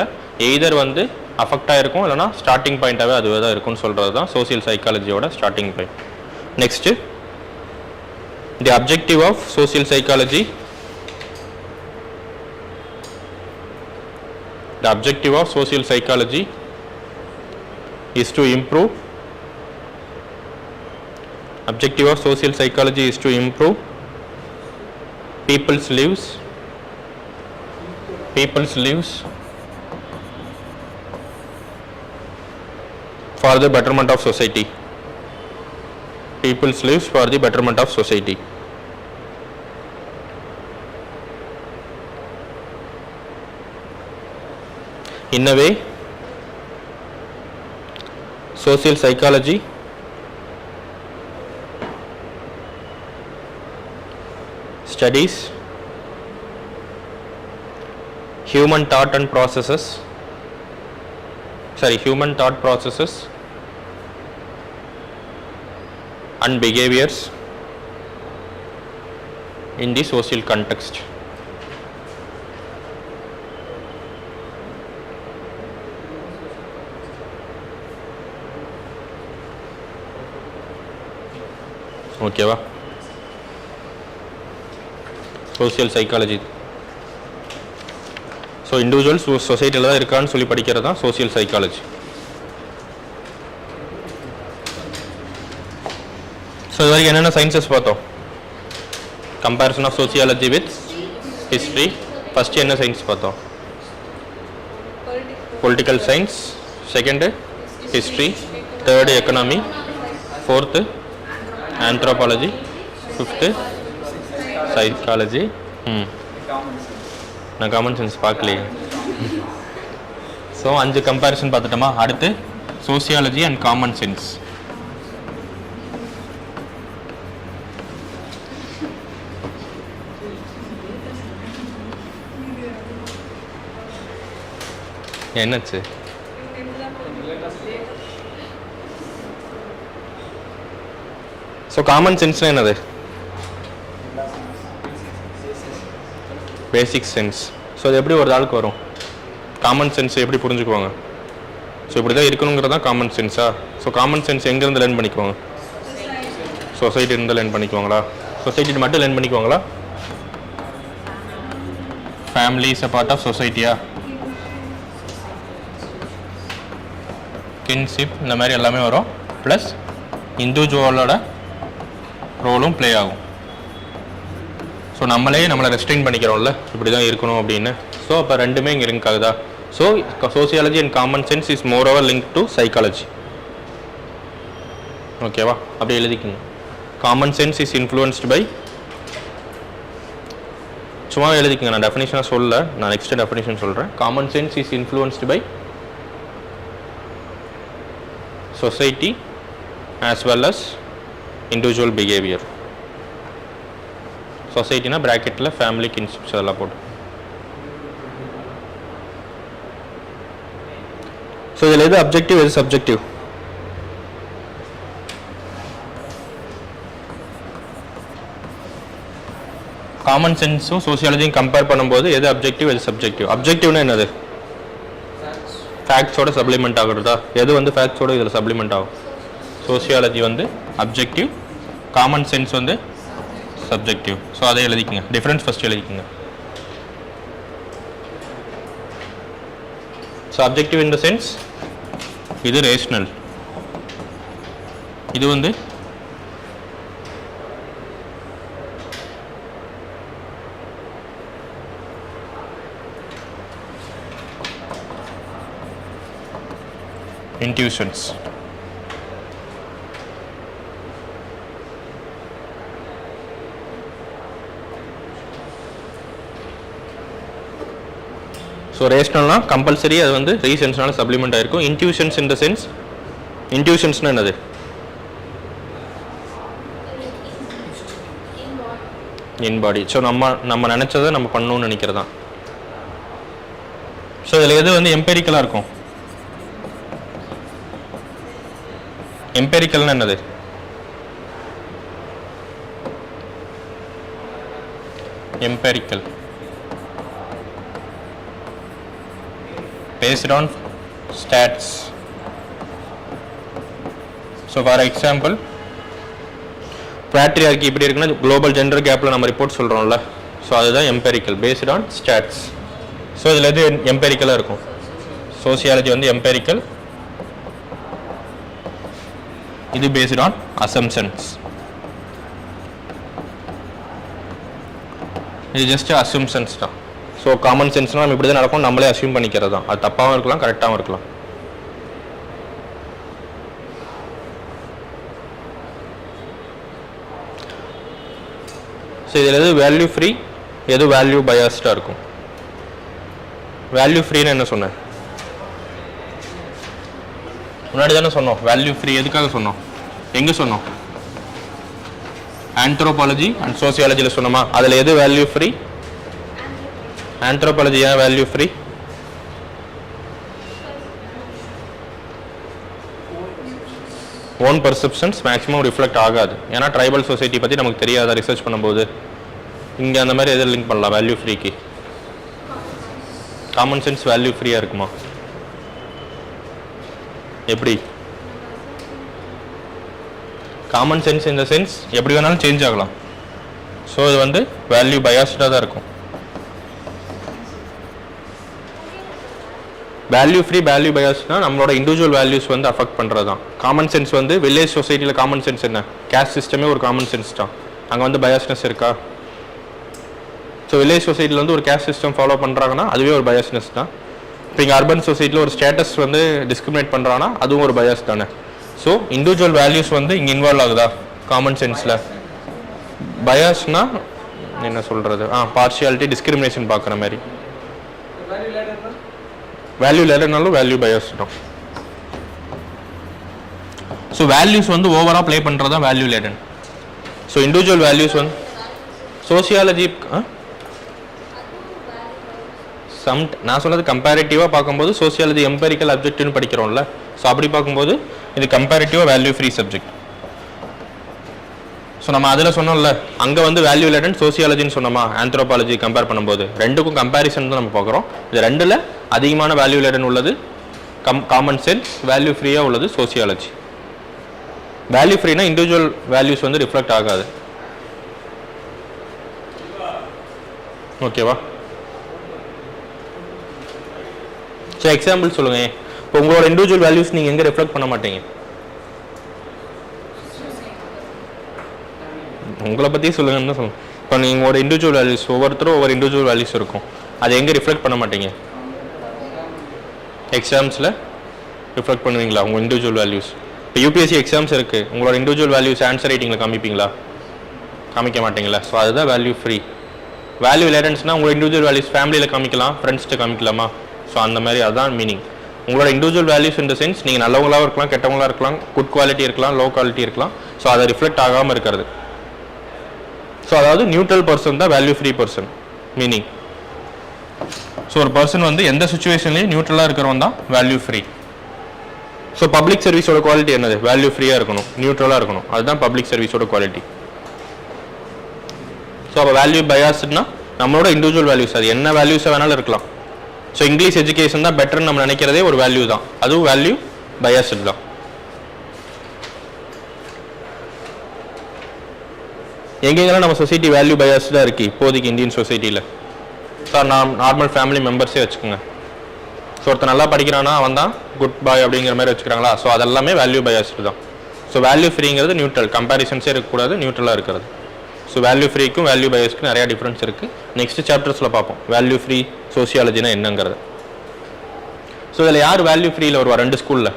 either வந்து affect ஆகிருக்கும், இல்லைனா starting பாயிண்ட்டாகவே அதுவே தான் இருக்கும்னு சொல்கிறது தான் சோசியல் சைக்காலஜியோட starting point. Next the objective of social psychology. The objective of social psychology is to improve people's lives for the betterment of society. In a way, social psychology studies human thought processes and behaviors in the social context. ஓகேவா? Social psychology. So individuals சொசைட்டியில் தான் இருக்கான்னு சொல்லி படிக்கிறது தான் social psychology. So இது வரைக்கும் என்னென்ன சயின்சஸ் பார்த்தோம்? Comparison of sociology with history. First என்ன சயின்ஸ் பார்த்தோம்? Political science. Second history. Third economy. Fourth anthropology. Fifth psychology. நான் காமன் சென்ஸ் பார்க்கலையே. ஸோ 5 கம்பேரிசன் பார்த்துட்டோமா? அடுத்து சோசியாலஜி அண்ட் காமன் சென்ஸ். என்னாச்சு? ஸோ காமன் சென்ஸ்னால் என்னது? Basic sense. ஸோ அது எப்படி ஒரு ஆளுக்கு வரும்? காமன் சென்ஸ் எப்படி புரிஞ்சுக்குவாங்க? ஸோ இப்படி தான் இருக்கணுங்கிறது தான் காமன் சென்ஸா? ஸோ காமன் சென்ஸ் எங்கேருந்து லேர்ன் பண்ணிக்குவாங்க? சொசைட்டிலேருந்து லேர்ன் பண்ணிக்குவாங்களா? சொசைட்டி மட்டும் லேர்ன் பண்ணிக்குவாங்களா? Family is a part of சொசைட்டியா? கின்ஷிப் இந்த மாதிரி எல்லாமே வரும். ப்ளஸ் இண்டிவிஜுவலோட ரோலும் ப்ளே ஆகும். ஸோ நம்மளை ரெஸ்ட்ரிக்ட் பண்ணிக்கிறோம்ல இப்படி தான் இருக்கணும் அப்படின்னு. ஸோ அப்போ ரெண்டுமே இங்கே லிங்க் ஆகுதா? So sociology and common sense is more over link to psychology. ஓகேவா? அப்படி எழுதிக்கணும். Common sense is influenced by, சும்மா எழுதிக்கங்க, நான் டெஃபினிஷனாக சொல்லலை, நான் நெக்ஸ்ட் டெஃபினிஷன் சொல்கிறேன். Common sense is influenced by society as well as individual behavior. சொசைட்டினா பிராக்கெட்டில் ஃபேமிலி, கின்ஷிப்ஸ் அதெல்லாம் போட்டு. ஸோ இதில் எது அப்ஜெக்டிவ் எது சப்ஜெக்டிவ்? காமன் சென்ஸும் சோசியாலஜியும் கம்பேர் பண்ணும்போது எது அப்ஜெக்டிவ் எது சப்ஜெக்டிவ்? அப்ஜெக்டிவ்னா என்னது? ஃபேக்ட்ஸோட சப்ளிமெண்ட் ஆகுறதா? எது வந்து ஃபேக்ட்ஸோட இதில் சப்ளிமெண்ட் ஆகும்? சோசியாலஜி வந்து அப்ஜெக்டிவ், காமன் சென்ஸ் வந்து சப்ஜெக்டிவ். ஸோ அதை எழுதிக்கங்க, டிஃப்ரென்ஸ் ஃபஸ்ட் எழுதிக்கங்க. So objective in the sense இது ரேஷ்னல், இது வந்து intuitions. ஸோ ரேஷ்னல்னா கம்பல்சரி அது வந்து ரீசன்ஸ்னால சப்ளிமெண்ட் ஆயிருக்கும். இன்ட்யூஷன்ஸ் இன் த சென்ஸ், இன்ட்யூஷன்ஸ்னா என்னது? In body. ஸோ நம்ம நினச்சதை நம்ம பண்ணணும்னு நினைக்கிறதா. ஸோ இதில் எது வந்து எம்பெரிக்கலாக இருக்கும்? எம்பெரிக்கல்னா என்னது? Empirical based on stats. So for example, patriarchy இப்படி இருக்குன்னா குளோபல் ஜெண்டர் கேப்ல நம்ம ரிப்போர்ட் சொல்றோம்ல, ஸோ அதுதான் empirical based on stats. So இதில் எது எம்பெரிக்கலாக இருக்கும்? சோசியாலஜி வந்து எம்பெரிக்கல், இது based on assumptions. இது ஜஸ்ட் அசம்ஷன்ஸ் தான். ஸோ காமன் சென்ஸ்னால் நம்ம இப்படி தான் நடக்கும், நம்மளே அசியூம் பண்ணிக்கிறது தான். அது தப்பாகவும் இருக்கலாம், கரெக்டாகவும் இருக்கலாம். ஸோ இதில் எது வேல்யூ ஃப்ரீ, எது வேல்யூ பயாஸ்டாக இருக்கும்? வேல்யூ ஃப்ரீன்னு என்ன சொன்னேன்? முன்னாடி தானே சொன்னோம் வேல்யூ ஃப்ரீ. எதுக்காக சொன்னோம்? எங்கே சொன்னோம்? ஆந்த்ரோபாலஜி அண்ட் சோசியாலஜியில் சொன்னோமா? அதில் எது வேல்யூ ஃப்ரீ? ஆந்த்ரோபாலஜி ஏன் value free? Own perceptions maximum reflect ஆகாது. ஏன்னா ட்ரைபல் சொசைட்டி பற்றி நமக்கு தெரியாத ரிசர்ச் பண்ணும்போது. இங்கே அந்த மாதிரி எதை லிங்க் பண்ணலாம் வேல்யூ ஃப்ரீக்கு? காமன் சென்ஸ் வேல்யூ ஃப்ரீயாக இருக்குமா? எப்படி? காமன் சென்ஸ் இந்த சென்ஸ் எப்படி வேணாலும் சேஞ்ச் ஆகலாம். ஸோ இது வந்து வேல்யூ பயாஸ்டாக தான் இருக்கும். வேல்யூ ஃப்ரீ வேல்யூ பயாஸ்னா நம்மளோட இண்டிவிஜுவல் வேல்யூஸ் வந்து அஃபெக்ட் பண்ணுறது தான். காமன் சென்ஸ் வந்து வில்லேஜ் சொசைட்டியில் காமன் சென்ஸ் என்ன? கேஸ்ட் சிஸ்டமே ஒரு காமன் சென்ஸ் தான். அங்கே வந்து பயாஸ்னஸ் இருக்கா? ஸோ வில்லேஜ் சொசைட்டியில் வந்து ஒரு கேஸ்ட் சிஸ்டம் ஃபாலோ பண்ணுறாங்கன்னா அதுவே ஒரு பயாஸ்னஸ் தான். இப்போ இங்கே அர்பன் சொசைட்டியில் ஒரு ஸ்டேட்டஸ் வந்து டிஸ்கிரிமினேட் பண்ணுறாங்கன்னா அதுவும் ஒரு பயாஸ் தானே. ஸோ இண்டிவிஜுவல் வேல்யூஸ் வந்து இங்கே இன்வால்வ் ஆகுதா காமன் சென்ஸில்? பயாஸ்னா என்ன சொல்கிறது? பார்ஷியாலிட்டி, டிஸ்கிரிமினேஷன் பார்க்குற மாதிரி. வேல்யூ லேடர்னாலும் வேல்யூ பயாஸ் தான். ஸோ வேல்யூஸ் வந்து ஓவராக ப்ளே பண்ணுறது தான் value laden. So individual values வந்து சோசியாலஜி நான் சொன்னது கம்பேரிட்டிவாக பார்க்கும்போது சோசியாலஜி எம்பெரிக்கல் அப்ஜெக்டிவ்னு படிக்கிறோம்ல. ஸோ அப்படி பார்க்கும்போது இது கம்பேரிட்டிவாக வேல்யூ ஃப்ரீ சப்ஜெக்ட். ஸோ நம்ம அதில் சொன்னோம்ல, அங்கே வந்து வேல்யூ லேடன் சோசியாலஜின்னு சொன்னோமா ஆந்த்ரோபாலஜி கம்பேர் பண்ணும்போது. ரெண்டுக்கும் கம்பேரிசன் தான் நம்ம பார்க்குறோம். இது ரெண்டில் அதிகமான வேல்யூ லேடன் உள்ளது காமன் சென்ஸ், வேல்யூ ஃப்ரீயாக உள்ளது சோசியாலஜி. வேல்யூ ஃப்ரீனா இண்டிவிஜுவல் வேல்யூஸ் வந்து ரிஃப்ளெக்ட் ஆகாது. ஓகேவா? ஸோ எக்ஸாம்பிள் சொல்லுங்க. இப்போ உங்களோட இண்டிவிஜுவல் வேல்யூஸ் நீங்கள் எங்கே ரிஃப்ளெக்ட் பண்ண மாட்டீங்க? உங்களை பற்றி சொல்லுங்கன்னு தான் சொல்லுங்கள். இப்போ நீங்களோட இண்டிவிஜுவல் வேல்யூஸ் ஒவ்வொருத்தரும் ஒவ்வொரு இண்டிவிஜுவல் வேல்யூஸ் இருக்கும், அதை எங்கே ரிஃப்ளெக்ட் பண்ண மாட்டீங்க? எக்ஸாம்ஸில் ரிஃப்ளெக்ட் பண்ணுவீங்களா உங்கள் இண்டிவிஜுவல் வேல்யூஸ்? இப்போ யூபிஎஸ்சி எக்ஸாம்ஸ் இருக்குது, உங்களோட இண்டிவிஜுவல் வேல்யூஸ் ஆன்சர் ரைட்டிங்கில் காமிப்பீங்களா? காமிக்க மாட்டீங்களா? ஸோ அதுதான் வேல்யூ ஃப்ரீ. வேல்யூ லேடன்ஸ்னால் உங்களோட இண்டிவிஜுவல் வேல்யூஸ் ஃபேமிலியில் காமிக்கலாம், ஃப்ரெண்ட்ஸ்ட்டு காமிக்கலாமா? ஸோ அந்த மாதிரி அதுதான் மீனிங். உங்களோட individual values in the sense நீங்கள் நல்லவங்களாகவும் இருக்கலாம், கெட்டவங்களாக இருக்கலாம், குட் குவாலிட்டி இருக்கலாம், லோ குவாலிட்டி இருக்கலாம். ஸோ அதை ரிஃப்ளெக்ட் ஆகாமல் இருக்கிறது. ஸோ அதாவது நியூட்ரல் பர்சன் தான் value free person meaning. So ஒரு பர்சன் வந்து எந்த சுச்சுவேஷன்லையும் நியூட்ரலாக இருக்கிறவன் தான் வேல்யூ ஃப்ரீ. ஸோ பப்ளிக் சர்வீஸோட குவாலிட்டி என்னது? வேல்யூ ஃப்ரீயாக இருக்கணும், நியூட்ரலாக இருக்கணும். அதுதான் பப்ளிக் சர்வீஸோட குவாலிட்டி. ஸோ அப்போ வேல்யூ பயாஸ்ட்னா நம்மளோட இண்டிவிஜுவல் வேல்யூஸ், அது என்ன வேல்யூஸாக வேணாலும் இருக்கலாம். ஸோ இங்கிலீஷ் எஜுகேஷன் தான் பெட்டர்னு நம்ம நினைக்கிறதே ஒரு வேல்யூ தான், அதுவும் வேல்யூ பயாஸ்டு தான். எங்கெங்கெல்லாம் நம்ம சொசைட்டி வேல்யூ பயாஸ்டாக இருக்குது இப்போதைக்கு இந்தியன் சொசைட்டியில்? சார் நார்மல் ஃபேமிலி மெம்பர்ஸே வச்சுக்கோங்க. ஸோ ஒருத்தர் நல்லா படிக்கிறானா அவன் தான் குட் பாய் அப்படிங்கிற மாதிரி வச்சுக்கிறாங்களா? ஸோ அதெல்லாமே வேல்யூ பயாஸ்டு தான். ஸோ வேல்யூ ஃப்ரீங்கிறது நியூட்ரல், கம்பேரிசன்ஸே இருக்கக்கூடாது, நியூட்ரலாக இருக்கிறது. ஸோ வேல்யூ ஃப்ரீக்கும் வேல்யூ பயாஸ்க்கும் நிறையா டிஃப்ரென்ஸ் இருக்குது. நெக்ஸ்ட் சாப்டர்ஸில் பார்ப்போம் வேல்யூ ஃப்ரீ சோசியாலஜினா என்னங்கிறது. ஸோ இதில் யார் வேல்யூ ஃப்ரீயில் வருவா? 2 ஸ்கூலில்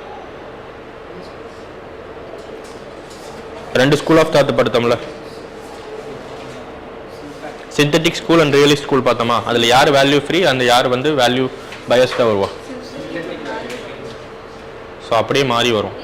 2 ஸ்கூல் ஆஃப் தாட் படுத்தோம்ல, synthetic school and realist school பார்த்தோமா? அதில் யார் வேல்யூ ஃப்ரீ, அந்த யார் வந்து வேல்யூ பயாஸ்டாக வருவா? ஸோ அப்படியே மாறி வரும்.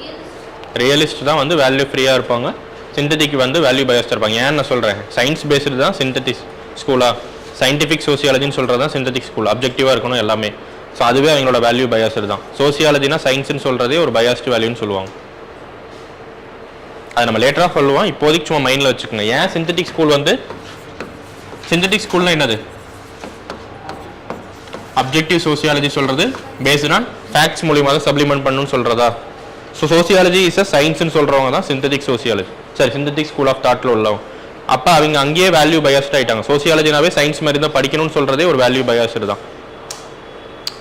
ரியலிஸ்ட் தான் வந்து வேல்யூ ஃப்ரீயாக இருப்பாங்க, சிந்தட்டிக் வந்து வேல்யூ பயாஸ்டாக இருப்பாங்க. ஏன்னு நான் சொல்கிறேன், சயின்ஸ் பேஸ்டு தான் சிந்தட்டிக் ஸ்கூலாக, சயின்டிஃபிக் சோசியாலஜின்னு சொல்கிறது தான் சிந்தட்டிக் ஸ்கூல், அப்ஜெக்டிவாக இருக்கணும் எல்லாமே. ஸோ அதுவே அவங்களோட வேல்யூ பயாஸ்டு தான். சோசியாலஜினா சயின்ஸ்னு சொல்கிறதே ஒரு பயாஸ்டு வேல்யூன்னு சொல்லுவாங்க. அதை நம்ம லேட்டராக சொல்லுவோம், இப்போதைக்கு சும்மா மைண்டில் வச்சுக்கோங்க. ஏன் சிந்தட்டிக் ஸ்கூல் வந்து, சிந்தட்டிக் ஸ்கூல்னா என்னது? அப்ஜெக்டிவ் சோசியாலஜி சொல்கிறது பேஸ்ட் ஆன் ஃபேக்ட்ஸ் மூலியமாக தான் சப்ளிமெண்ட் பண்ணணும்னு சொல்கிறதா? ஸோ சோசியாலஜி இஸ் அ சயின்ஸ்னு சொல்கிறவங்க தான் சிந்தட்டிக் சோசியாலஜி, சரி சிந்தட்டிக் ஸ்கூல் ஆஃப் தாட்டில் உள்ளவங்க. அப்போ அவங்க அங்கேயே வேல்யூ பயாஸ்ட் ஆகிட்டாங்க. சோசியாலஜினாவே சயின்ஸ் மாதிரி தான் படிக்கணும்னு சொல்கிறதே ஒரு வேல்யூ பயாஸ்டு தான்.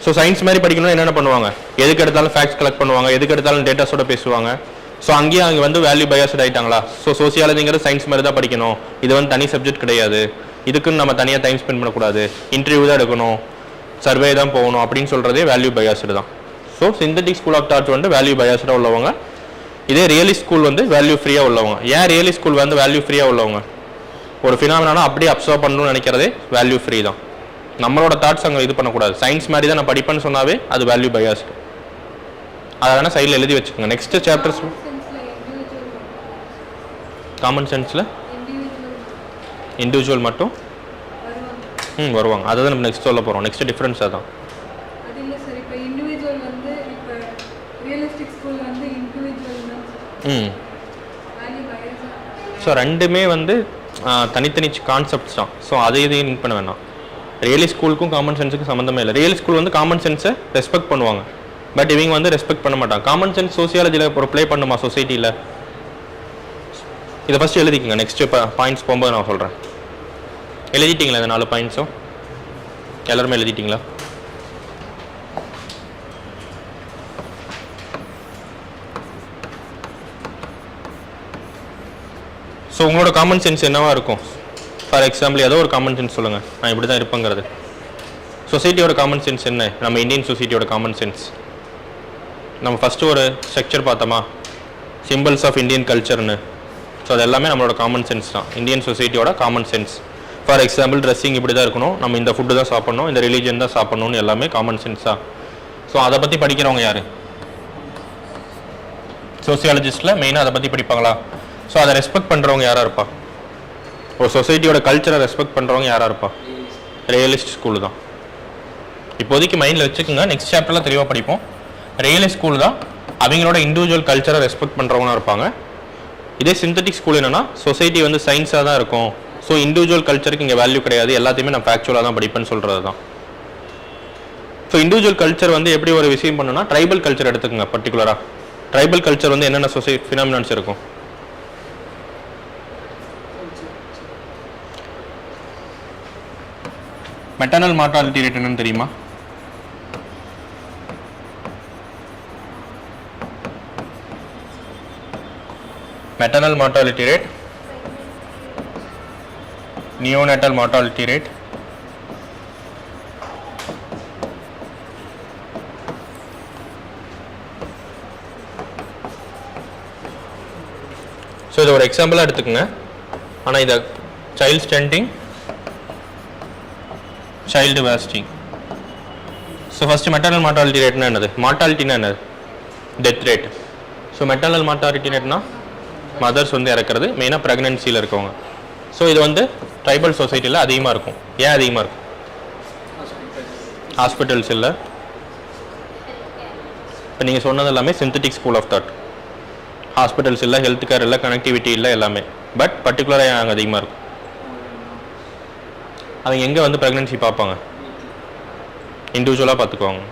ஸோ சயின்ஸ் மாதிரி படிக்கணும்னு என்னென்ன பண்ணுவாங்க? எதுக்கு எடுத்தாலும் ஃபேக்ட்ஸ் கலெக்ட் பண்ணுவாங்க, எதுக்கு எடுத்தாலும் டேட்டாஸோட பேசுவாங்க. ஸோ அங்கேயே அவங்க வந்து வேல்யூ பயாஸ்ட் ஆகிட்டாங்களா? ஸோ சோசியாலஜிங்கிறது சயின்ஸ் மாதிரி தான் படிக்கணும், இது வந்து தனி சப்ஜெக்ட் கிடையாது, இதுக்குன்னு நம்ம தனியாக டைம் ஸ்பெண்ட் பண்ணக்கூடாது, இன்டர்வியூ தான் எடுக்கணும், சர்வே தான் போகணும் அப்படின்னு சொல்கிறதே வேல்யூ பயாஸ்டு தான். So synthetic school of thought வந்து வேல்யூ பயாஸ்டாக உள்ளவங்க. இதே ரியலிஸ்ட் ஸ்கூல் வந்து வேல்யூ ஃப்ரீயாக உள்ளவங்க. ஏன் ரியலிஸ்ட் ஸ்கூல் வந்து வேல்யூ ஃப்ரீயாக உள்ளவங்க? ஒரு ஃபினாமினா அப்படியே அப்சர்வ் பண்ணணும்னு நினைக்கிறதே வேல்யூ ஃப்ரீ தான். நம்மளோட தாட்ஸ் அங்கே இது பண்ணக்கூடாது, சயின்ஸ் மாதிரி தான் நான் படிப்பேன்னு சொன்னாவே அது வேல்யூ பயாஸ்டு. அதை வேணால் சைடில் எழுதி வச்சுக்கோங்க. நெக்ஸ்ட் சாப்டர்ஸ் காமன் சென்ஸில் இண்டிவிஜுவல் மட்டும் வருவாங்க. அதுதான் நம்ம நெக்ஸ்ட் சொல்ல போகிறோம். நெக்ஸ்ட் டிஃப்ரென்ஸ் அதான். ஸோ ரெண்டுமே வந்து தனித்தனி கான்செப்ட்ஸ் தான். ஸோ அதை இதையும் லிங்க் பண்ண வேணாம். ரியலி ஸ்கூலுக்கும் காமன் சென்ஸுக்கும் சம்மந்தமே இல்லை. ரியல் ஸ்கூல் வந்து காமன் சென்ஸை ரெஸ்பெக்ட் பண்ணுவாங்க, பட் இவங்க வந்து ரெஸ்பெக்ட் பண்ண மாட்டாங்க. காமன் சென்ஸ் சோசியாலஜியில் ஒரு ப்ளே பண்ணுமா சொசைட்டியில்? இதை ஃபஸ்ட்டு எழுதிக்கங்க, நெக்ஸ்ட்டு பாயிண்ட்ஸ் போகும்போது நான் சொல்கிறேன். எழுதிட்டிங்களா இந்த 4 பாயிண்ட்ஸும்? எல்லாருமே எழுதிட்டிங்களா? ஸோ உங்களோட காமன் சென்ஸ் என்னவா இருக்கும்? ஃபார் எக்ஸாம்பிள் ஏதோ ஒரு காமன் சென்ஸ் சொல்லுங்கள், நான் இப்படி தான் இருப்பேங்கிறது. சொசைட்டியோட காமன் சென்ஸ் என்ன? நம்ம இந்தியன் சொசைட்டியோட காமன் சென்ஸ் நம்ம ஃபஸ்ட்டு ஒரு ஸ்ட்ரக்சர் பார்த்தோமா, சிம்பிள்ஸ் ஆஃப் இந்தியன் கல்ச்சர்னு. ஸோ அது எல்லாமே நம்மளோட காமன் சென்ஸ் தான், இந்தியன் சொசைட்டியோட common sense. For example dressing இப்படி தான் இருக்கணும், நம்ம இந்த ஃபுட்டு தான் சாப்பிட்ணும், இந்த ரிலீஜன் தான் சாப்பிட்ணுன்னு எல்லாமே காமன் சென்ஸாக. ஸோ அதை பற்றி படிக்கிறவங்க யார்? சோசியாலஜிஸ்டில் மெயினாக அதை பற்றி படிப்பாங்களா? ஸோ அதை ரெஸ்பெக்ட் பண்ணுறவங்க யாராக இருப்பா? ஒரு சொசைட்டியோட கல்ச்சரை ரெஸ்பெக்ட் பண்ணுறவங்க யாராக இருப்பா? ரியலிஸ்ட் ஸ்கூலு தான். இப்போதைக்கு மைண்டில் வச்சுக்கோங்க, நெக்ஸ்ட் சாப்டரில் தெளிவாக படிப்போம். ரியலிஸ்ட் ஸ்கூல் தான் அவங்களோட இண்டிவிஜுவல் கல்ச்சரை ரெஸ்பெக்ட் பண்ணுறவங்க இருப்பாங்க. இதே சிந்தட்டிக் ஸ்கூல் என்னென்னா சொசைட்டி வந்து சயின்ஸாக தான் இருக்கும், ஸோ இண்டிவிஜுவல் கல்ச்சருக்கு இங்கே வேல்யூ கிடையாது, எல்லாத்தையுமே நான் ஃபேக்சுவலாக தான் படிப்பேன்னு சொல்கிறது தான். ஸோ இண்டிவிஜுவல் கல்ச்சர் வந்து எப்படி ஒரு விஷயம் பண்ணுன்னா, ட்ரைபல் கல்ச்சர் எடுத்துக்கோங்க. பர்டிகுலராக ட்ரைபல் கல்ச்சர் வந்து என்னென்ன ஃபினாமினான்ஸ் இருக்கும்? மெட்டர்னல் மார்டாலிட்டி ரேட் என்னன்னு தெரியுமா? Maternal mortality rate, neonatal mortality rate, so இது ஒரு எக்ஸாம்பிளாக எடுத்துக்கோங்க. ஆனால் இதை child stunting, child wasting. So first maternal mortality ரேட்னா என்னது? மார்டாலிட்டினா என்னது? Death rate. So maternal mortality ரேட்னா மதர்ஸ் வந்து இறக்குறது, மெயினாக ப்ரெக்னென்சியில் இருக்கவங்க. ஸோ இது வந்து ட்ரைபல் சொசைட்டியில் அதிகமாக இருக்கும். ஏன் அதிகமாக இருக்கும்? ஹாஸ்பிட்டல்ஸ் இல்லை. இப்போ நீங்கள் சொன்னது எல்லாமே synthetic school of thought. Hospitals இல்லை, ஹெல்த் கேர் இல்லை, கனெக்டிவிட்டி இல்லை, எல்லாமே. பட் பர்டிகுலராக அங்கே அதிகமாக இருக்கும். அவங்க எங்கே வந்து ப்ரெக்னென்சி பார்ப்பாங்க? இண்டிவிஜுவலாக பார்த்துக்குவாங்க.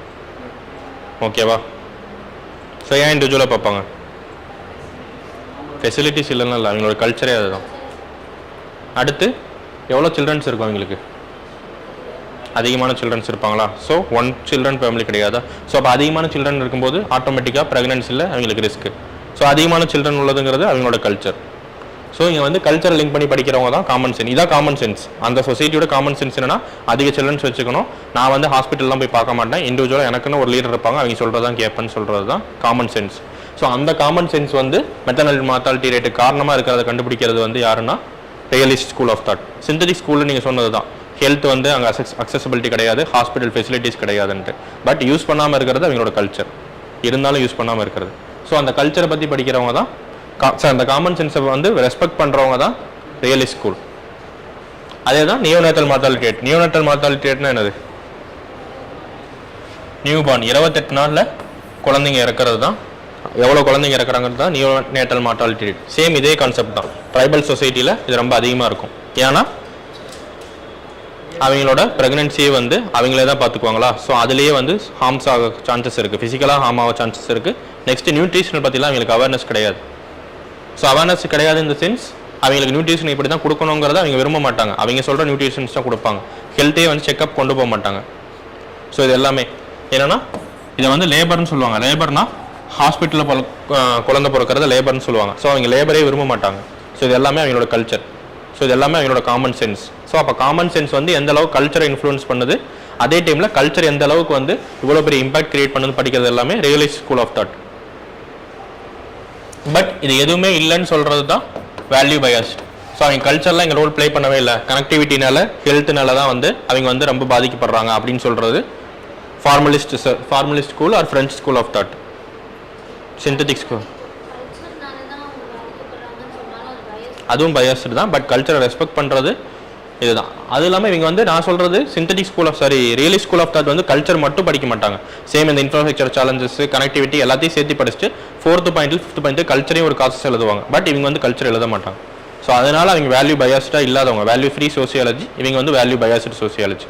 ஓகேவா? ஸோ ஏன் இண்டிவிஜுவலாக பார்ப்பாங்க? ஃபெசிலிட்டிஸ் இல்லைன்னா இல்லை, அவங்களோட கல்ச்சரே அதுதான். அடுத்து எவ்வளோ சில்ட்ரன்ஸ் இருக்கும் அவங்களுக்கு? அதிகமான சில்ட்ரன்ஸ் இருப்பாங்களா? ஸோ 1 சில்ட்ரன் ஃபேமிலி கிடையாதா? ஸோ அப்போ அதிகமான சில்ட்ரன் இருக்கும்போது ஆட்டோமேட்டிக்காக ப்ரெக்னன்சியில் அவங்களுக்கு ரிஸ்க்கு. ஸோ அதிகமான சில்ட்ரன் உள்ளதுங்கிறது அவங்களோட கல்ச்சர். ஸோ இங்கே வந்து கல்ச்சரை லிங்க் பண்ணி படிக்கிறவங்க தான் காமன் சென்ஸ். இதான் காமன் சென்ஸ். அந்த சொசைட்டியோட காமன் சென்ஸ் என்னன்னா அதிக சில்ட்ரன்ஸ் வச்சுக்கணும், நான் வந்து ஹாஸ்பிட்டல்லாம் போய் பார்க்க மாட்டேன், இண்டிவிஜுவலாக எனக்குன்னு ஒரு லீடர் இருப்பாங்க, அவங்க சொல்கிறதான் கேட்பேன்னு சொல்கிறது தான் காமன் சென்ஸ். ஸோ அந்த காமன் சென்ஸ் வந்து மெட்டர்னல் மார்ட்டாலிட்டி ரேட்டு காரணமாக இருக்கிறத கண்டுபிடிக்கிறது வந்து யாருன்னா realist school of thought. Synthetic ஸ்கூலில் நீங்கள் சொன்னது தான், ஹெல்த் வந்து அங்கே அக்சசபிலிட்டி கிடையாது, ஹாஸ்பிட்டல் ஃபெசிலிட்டிஸ் கிடையாதுன்ட்டு. பட் யூஸ் பண்ணாமல் இருக்கிறது அவங்களோட கல்ச்சர், இருந்தாலும் யூஸ் பண்ணாமல் இருக்கிறது. ஸோ அந்த கல்ச்சரை பற்றி படிக்கிறவங்க தான் அந்த காமன் சென்ஸை வந்து ரெஸ்பெக்ட் பண்ணுறவங்க தான் ரியலிஸ்ட் ஸ்கூல். அதே தான் neonatal mortality rate. Neonatal mortality ரேட்னா என்னது? நியூபார்ன் 28 நாளில் குழந்தைங்க இறக்கிறது தான், எவ்வளோ குழந்தைங்க இறக்குறாங்கிறது தான் நியோநேட்டல் மார்ட்டாலிட்டி ரேட். சேம் இதே கான்செப்ட் தான். ட்ரைபல் சொசைட்டியில் இது ரொம்ப அதிகமாக இருக்கும். ஏன்னா அவங்களோட ப்ரெக்னென்சியே வந்து அவங்களே தான் பார்த்துக்குவாங்களா? ஸோ அதுலேயே வந்து ஹார்ம்ஸ் ஆக சான்சஸ் இருக்குது, ஃபிசிக்கலாக ஹார்ம் ஆக சான்சஸ் இருக்குது. நெக்ஸ்ட்டு நியூட்ரிஷனை பற்றிலாம் அவங்களுக்கு அவேர்னஸ் கிடையாது. ஸோ அவேர்னஸ் கிடையாது இந்த சென்ஸ், அவங்களுக்கு நியூட்ரிஷன் இப்படி தான் கொடுக்கணுங்கிறத அவங்க விரும்ப மாட்டாங்க, அவங்க சொல்கிற நியூட்ரிஷன்ஸ் தான் கொடுப்பாங்க. ஹெல்த்தே வந்து செக்அப் கொண்டு போக மாட்டாங்க. ஸோ இது எல்லாமே என்னென்னா இதை வந்து லேபர்னு சொல்லுவாங்க. லேபர்னா ஹாஸ்பிட்டலில் குழந்தை பிறக்கிறத லேபர்னு சொல்லுவாங்க. ஸோ அவங்க லேபரே விரும்ப மாட்டாங்க. ஸோ இது எல்லாமே அவங்களோட கல்ச்சர். ஸோ இது எல்லாமே அவங்களோட காமன் சென்ஸ். ஸோ அப்போ காமன் சென்ஸ் வந்து எந்த அளவுக்கு கல்ச்சரை இன்ஃப்ளூயன்ஸ் பண்ணுது, அதே டைமில் கல்ச்சர் எந்த அளவுக்கு வந்து இவ்வளோ பெரிய இம்பாக்ட் கிரியேட் பண்ணுது படிக்கிறது எல்லாமே realist school of thought. But இது எதுவுமே இல்லைன்னு சொல்கிறது தான் வேல்யூ பயாஸ். ஸோ அவங்க கல்ச்சர்லாம் இங்கே ரோல் ப்ளே பண்ணவே இல்லை, கனெக்டிவிட்டினால ஹெல்த்னால தான் வந்து அவங்க வந்து ரொம்ப பாதிக்கப்படுறாங்க அப்படின்னு சொல்கிறது formalist school or French school of thought. Synthetic school அதுவும் பயாஸ்டு தான், பட் கல்ச்சரை ரெஸ்பெக்ட் பண்ணுறது இதுதான். அது இல்லாமல் இவங்க வந்து நான் சொல்கிறது synthetic school of realist school of thought வந்து கல்ச்சர் மட்டும் படிக்க மாட்டாங்க. சேம் இந்த இன்ஃப்ராஸ்ட்ரக்சர் சேலஞ்சஸ், கனெக்டிவிட்டி எல்லாத்தையும் சேர்த்து படிச்சுட்டு 4th பாயிண்ட் 5th பாயிண்ட் கல்ச்சரையும் ஒரு காசஸ் எழுதுவாங்க. பட் இவங்க வந்து கல்ச்சர் எழுத மாட்டாங்க. ஸோ அதனால் அவங்க வேல்யூ பயாஸ்டாக இல்லாதவங்க. வேல்யூ ஃப்ரீ சோசியாலஜி, இவங்க வந்து வேல்யூ பயாஸ்டு சோசியாலஜி.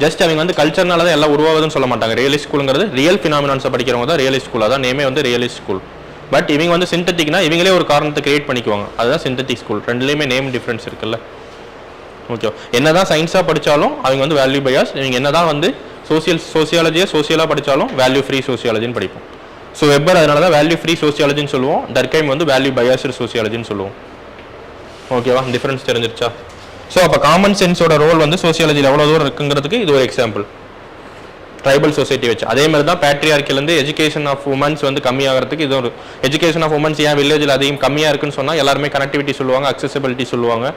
ஜஸ்ட் அவங்க வந்து கல்ச்சர்னால தான் எல்லாம் உருவாகுதுன்னு சொல்ல மாட்டாங்க. ரியலிஸ்ட் ஸ்கூலுங்கிறது ரியல் ஃபினாமினான்ஸை படிக்கிறவங்க தான் ரியலிஸ்ட் ஸ்கூல். அதான் நேமே வந்து ரியலிஸ்ட் ஸ்கூல். பட் இவங்க வந்து சிந்தட்டிக்னா இவங்களே ஒரு காரணத்தை கிரியேட் பண்ணிக்குவாங்க, அதுதான் சிந்தட்டிக் ஸ்கூல். ரெண்டுலேயுமே நேம் டிஃப்ரென்ஸ் இருக்குல்ல. ஓகே, என்ன தான் சயின்ஸாக படித்தாலும் அவங்க வந்து வேல்யூ பயாஸ். இவங்க என்ன தான் வந்து சோசியாலஜியை சோசியலாக படித்தாலும் வேல்யூ ஃப்ரீ சோசியாலஜின்னு படிப்போம். ஸோ வெப்பர் அதனால தான் வேல்யூ ஃப்ரீ சோசியாலஜின்னு சொல்லுவோம், டர்கைம் வந்து வேல்யூ பயாஸ்டு சோசியாலஜின்னு சொல்லுவோம். ஓகேவா, டிஃப்ரென்ஸ் தெரிஞ்சிருச்சா? ஸோ அப்போ காமன் சென்ஸோட ரோல் வந்து சோசியாலஜியில் எவ்வளோ தூரம் இருக்குங்கிறதுக்கு இது ஒரு எக்ஸாம்பிள். ட்ரைபல் சொசைட்டி வச்சு அதே மாதிரி தான் பேட்ரியார்க்கிலேருந்து எஜுகேஷன் ஆஃப் உமன்ஸ் வந்து கம்மியாகிறதுக்கு இது ஒரு எஜுகேஷன் ஆஃப் உமன்ஸ் ஏன் வில்லேஜில் அதிகம் கம்மியாக இருக்குன்னு சொன்னால் எல்லாருமே கனெக்டிவிட்டி சொல்லுவாங்க, அக்சசிபிலிட்டி சொல்லுவாங்க,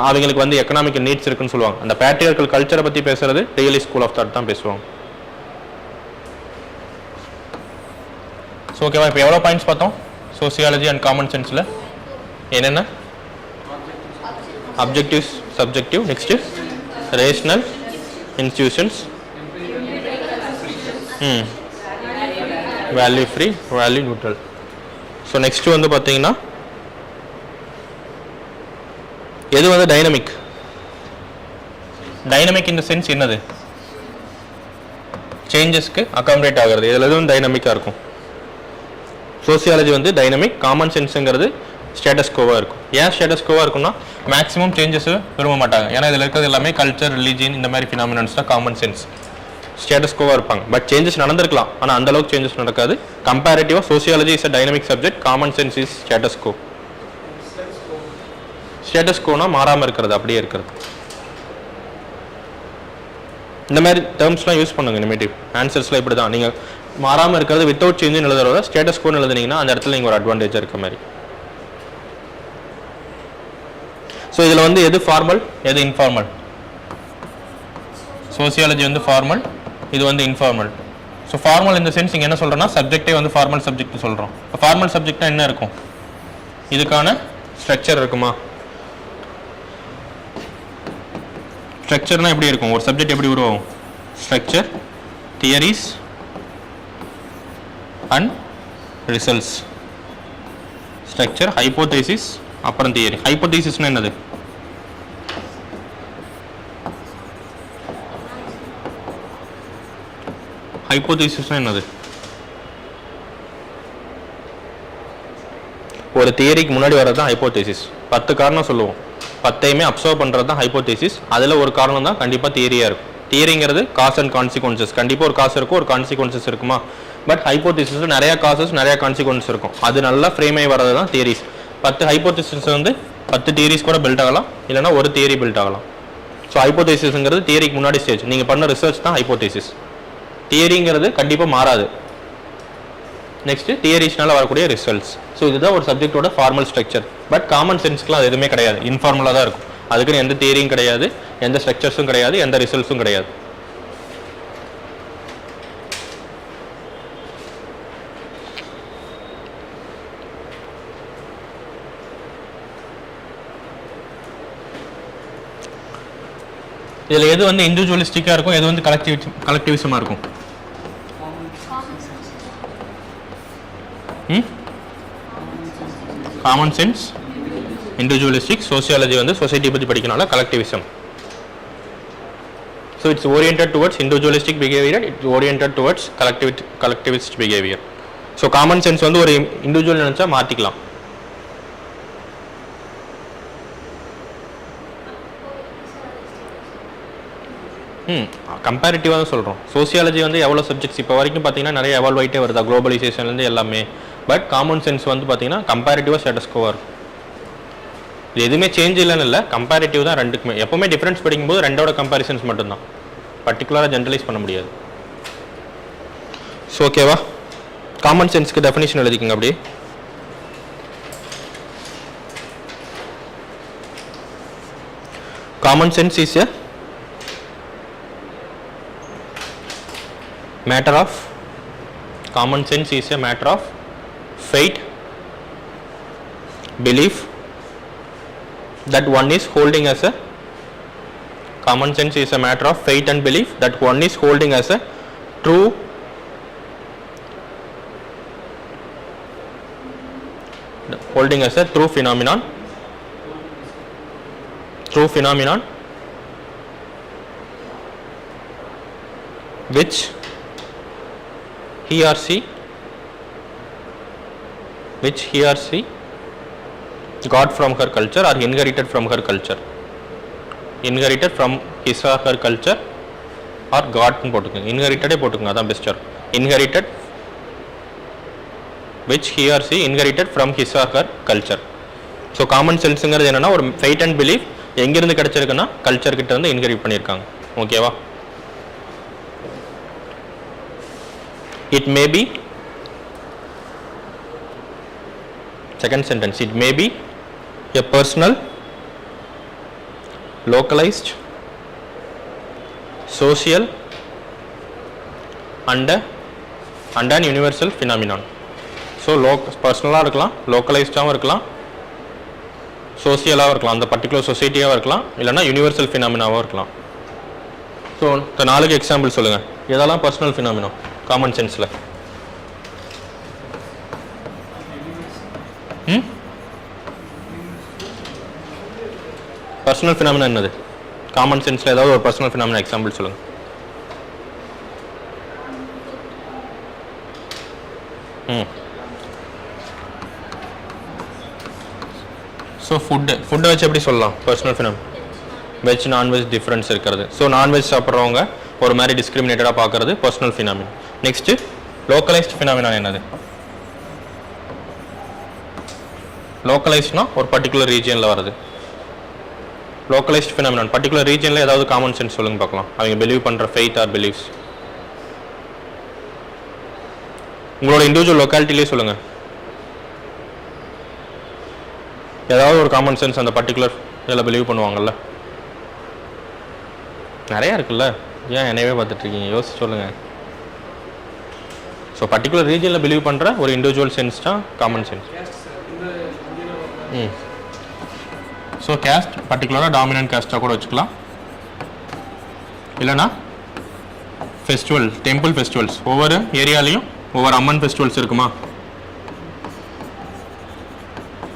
அவங்களுக்கு வந்து எக்கனாமிக்கல் நீட்ஸ் இருக்குன்னு சொல்லுவாங்க. அந்த பேட்ரியார்க்கல் கல்ச்சரை பற்றி பேசுறது ரியலிஸ்ட் ஸ்கூல் ஆஃப் தாட் தான் பேசுவாங்க. ஸோ ஓகேவா, இப்போ எவ்வளோ பாயிண்ட்ஸ் பார்த்தோம் சோசியாலஜி அண்ட் காமன் சென்ஸில்? என்னென்ன? Objective, subjective, next rational, institutions, value free, value neutral. So next வந்து பார்த்தீங்கன்னா எது வந்து டைனமிக்? டைனமிக் இந்த சென்ஸ் என்னது? சேஞ்சஸ்க்கு அகாமடேட் ஆகிறது. இதில் எதுவும் டைனமிக்காக இருக்கும். சோசியாலஜி வந்து டைனமிக், காமன் சென்ஸுங்கிறது ஸ்டேட்டஸ்கோவாக இருக்கும். ஏன் ஸ்டேட்டஸ்கோவாக இருக்கும்னா மேக்ஸிமம் சேஞ்சஸ் விரும்ப மாட்டாங்க. ஏன்னா இதில் இருக்கிறது எல்லாமே கல்ச்சர், ரிலீஜியன் இந்த மாதிரி ஃபினாமினன்ஸ் தான் காமன் சென்ஸ். ஸ்டேட்டஸ்கோவாக இருப்பாங்க. பட் சேஞ்சஸ் நடந்திருக்கலாம், ஆனால் அந்த அளவுக்கு சேஞ்சஸ் நடக்காது. கம்பேரிட்டிவாக sociology is a dynamic subject, common sense is status quo. ஸ்டேட்டஸ்கோனா மாறாமல் இருக்கிறது, அப்படியே இருக்கிறது. இந்த மாதிரி டேர்ம்ஸ்லாம் யூஸ் பண்ணுங்க இனிமேட்டிவ் ஆன்சர்ஸ்லாம் இப்படி தான். நீங்கள் மாறாமல் இருக்கிறது வித்தவுட் சேஞ்சுன்னு எழுதுறத ஸ்டேட்டஸ்கோன்னு எழுதுனீங்கன்னா அந்த இடத்துல நீங்கள் ஒரு அட்வான்டேஜாக இருக்க மாதிரி. ஸோ இதில் வந்து எது ஃபார்மல், எது இன்ஃபார்மல்? சோசியாலஜி வந்து ஃபார்மல், இது வந்து இன்ஃபார்மல். ஸோ ஃபார்மல் இந்த சென்ஸ் இங்கே என்ன சொல்கிறோன்னா சப்ஜெக்டே வந்து ஃபார்மல் சப்ஜெக்ட் சொல்கிறோம். இப்போ ஃபார்மல் சப்ஜெக்ட்னா என்ன இருக்கும்? இதுக்கான ஸ்ட்ரக்சர் இருக்குமா? ஸ்ட்ரக்சர்னா எப்படி இருக்கும்? ஒரு சப்ஜெக்ட் எப்படி உருவாகும்? Structure, theories and results. Structure, hypothesis, அப்புறம் தியரி. ஹைப்போதேசிஸ்னா என்னது? ஹைப்போதீசிஸ்னா என்னது? ஒரு தியரிக்கு முன்னாடி வர்றது தான் ஹைப்போதீசிஸ். 10 காரணம் சொல்லுவோம், 10யுமே அப்சர்வ் பண்ணுறது தான் ஹைப்போதீசிஸ். அதில் ஒரு காரணம் தான் கண்டிப்பாக தியரியாக இருக்கும். தியரிங்கிறது காஸ் அண்ட் கான்சிக்வன்சஸ், கண்டிப்பாக ஒரு காசு இருக்கும், ஒரு கான்சிக்வன்சஸ் இருக்குமா. பட் ஹைப்போதீசிஸில் நிறைய காசஸ் நிறைய கான்சிக்வன்ஸ் இருக்கும். அது நல்லா ஃப்ரேம் ஆகி வர்றது தான் தியரிஸ். 10 ஹைப்போதீசிஸ் வந்து 10 தியரிஸ் கூட பில்ட் ஆகலாம், இல்லைனா ஒரு தியரி பில்ட் ஆகலாம். ஸோ ஹைப்போதீசிஸ்ங்கிறது தியரிக்கு முன்னாடி ஸ்டேஜ், நீங்கள் பண்ண ரிசர்ச் தான் ஹைப்போதீசிஸ். தியரிங்கிறது கண்டிப்பாக மாறாது. நெக்ஸ்ட் தியரிஸ்னால வரக்கூடிய ரிசல்ட்ஸ். ஸோ இதுதான் ஒரு சப்ஜெக்டோட ஃபார்மல் ஸ்ட்ரக்சர். பட் காமன் சென்ஸ்க்குலாம் அது எதுவுமே கிடையாது, இன்ஃபார்மலாக தான் இருக்கும். அதுக்குன்னு எந்த தியரியும் கிடையாது, எந்த ஸ்ட்ரக்சர்ஸும் கிடையாது, எந்த ரிசல்ட்ஸும் கிடையாது. இதில் எது வந்து இண்டிவிஜுவலிஸ்டிக்காக இருக்கும், எது வந்து கலெக்டிவிசமாக இருக்கும்? Common sense, individualistic. சோசியாலஜி வந்து சொசைட்டி பற்றி படிக்கனால collectivism. So it's oriented towards individualistic behaviour, it's oriented towards collectivist behaviour. So common sense வந்து ஒரு இண்டிவிஜுவல் நினச்சா மாற்றிக்கலாம். கம்பேரிட்டிவாக தான் சொல்கிறோம். சோசியாலஜி வந்து எவ்வளோ சப்ஜெக்ட்ஸ் இப்போ வரைக்கும் பார்த்தீங்கன்னா நிறைய எவால்வ் ஆகிட்டே வருதா, குளோபலைசேஷன்லேருந்து எல்லாமே. பட் காமன் சென்ஸ் வந்து பார்த்தீங்கன்னா கம்பேரிட்டிவாக ஸ்டேட்டஸ்கோவாக இருக்கும். இது எதுவுமே சேஞ்ச் இல்லைன்னு இல்லை, கம்பேரிட்டிவ் தான் ரெண்டுக்குமே. எப்போவுமே டிஃப்ரென்ஸ் படிக்கும்போது ரெண்டோட கம்பேரிசன்ஸ் மட்டும்தான், பர்டிகுலராக ஜென்ரலைஸ் பண்ண முடியாது. ஸோ ஓகேவா, காமன் சென்ஸ்க்கு டெஃபினிஷன் எழுதிக்கங்க அப்படியே. Common sense is a matter of common sense is a matter of faith, belief that one is holding as a common sense is a matter of faith and belief that one is holding as a true phenomenon which he or she got from her culture or inherited from her culture, inherited from his or her culture or got னு போட்டுக்கங்க, inherited போட்டுக்கங்க, அதான் best இருக்கும். inherited which he or she inherited from his or her culture. So common சென்ஸுங்கிறது என்னன்னா ஒரு faith and belief எங்கிருந்து கிடைச்சிருக்குன்னா culture கிட்ட இருந்து இன்ஹெரிட் பண்ணியிருக்காங்க. ஓகேவா? It may be, second sentence, it may be a personal, localized, social and an universal phenomenon. So personal இருக்கலாம், localized இருக்கலாம், social இருக்கலாம், அந்த பர்டிகுலர் சொசைட்டியாக இருக்கலாம், இல்லைனா யூனிவர்சல் ஃபினாமினாவாக இருக்கலாம். ஸோ இந்த 4 எக்ஸாம்பிள் சொல்லுங்கள், எதெல்லாம் பர்சனல் ஃபினாமினா காமன் சென்ஸில்? பர்சனல் ஃபினாமினா என்னது? காமன் சென்ஸில் ஏதாவது ஒரு பர்சனல் ஃபினாமினா எக்ஸாம்பிள் சொல்லுங்கள். ஸோ ஃபுட்டை வச்சு எப்படி சொல்லலாம் personal phenomena? Veg non veg difference இருக்கிறது. ஸோ நான்வெஜ் சாப்பிட்றவங்க ஒரு மாதிரி டிஸ்கிரிமினேட்டடாக பார்க்குறது personal phenomena. Next localised phenomena என்னது? லோக்கலைஸ்ட்னா ஒரு பர்டிகுலர் ரீஜியனில் வருது. லோக்கலைஸ்ட் ஃபினாமினான் பர்டிகுலர் ரீஜனில் ஏதாவது காமன் சென்ஸ் சொல்லுங்க பார்க்கலாம். அவங்க பிலீவ் பண்ணுற ஃபெய்த் ஆர் பிலீவ்ஸ் உங்களோட இண்டிவிஜுவல் லொக்காலிட்டிலே சொல்லுங்கள். ஏதாவது ஒரு காமன் சென்ஸ் அந்த பர்டிகுலர் இதில் பிலீவ் பண்ணுவாங்கல்ல, நிறையா இருக்குல்ல, ஏன் என்னையவே பார்த்துட்ருக்கீங்க, யோசிச்சு சொல்லுங்கள். ஸோ பர்டிகுலர் ரீஜனில் பிலீவ் பண்ணுற ஒரு இண்டிவிஜுவல் சென்ஸ் தான் காமன் சென்ஸ். ஸோ கேஸ்ட் பர்டிகுலராக டாமினன்ட் கேஸ்ட்டாக கூட வச்சுக்கலாம், இல்லைனா ஃபெஸ்டிவல், டெம்பிள் ஃபெஸ்டிவல்ஸ், ஒவ்வொரு ஏரியாலையும் ஒவ்வொரு அம்மன் ஃபெஸ்டிவல்ஸ் இருக்குமா,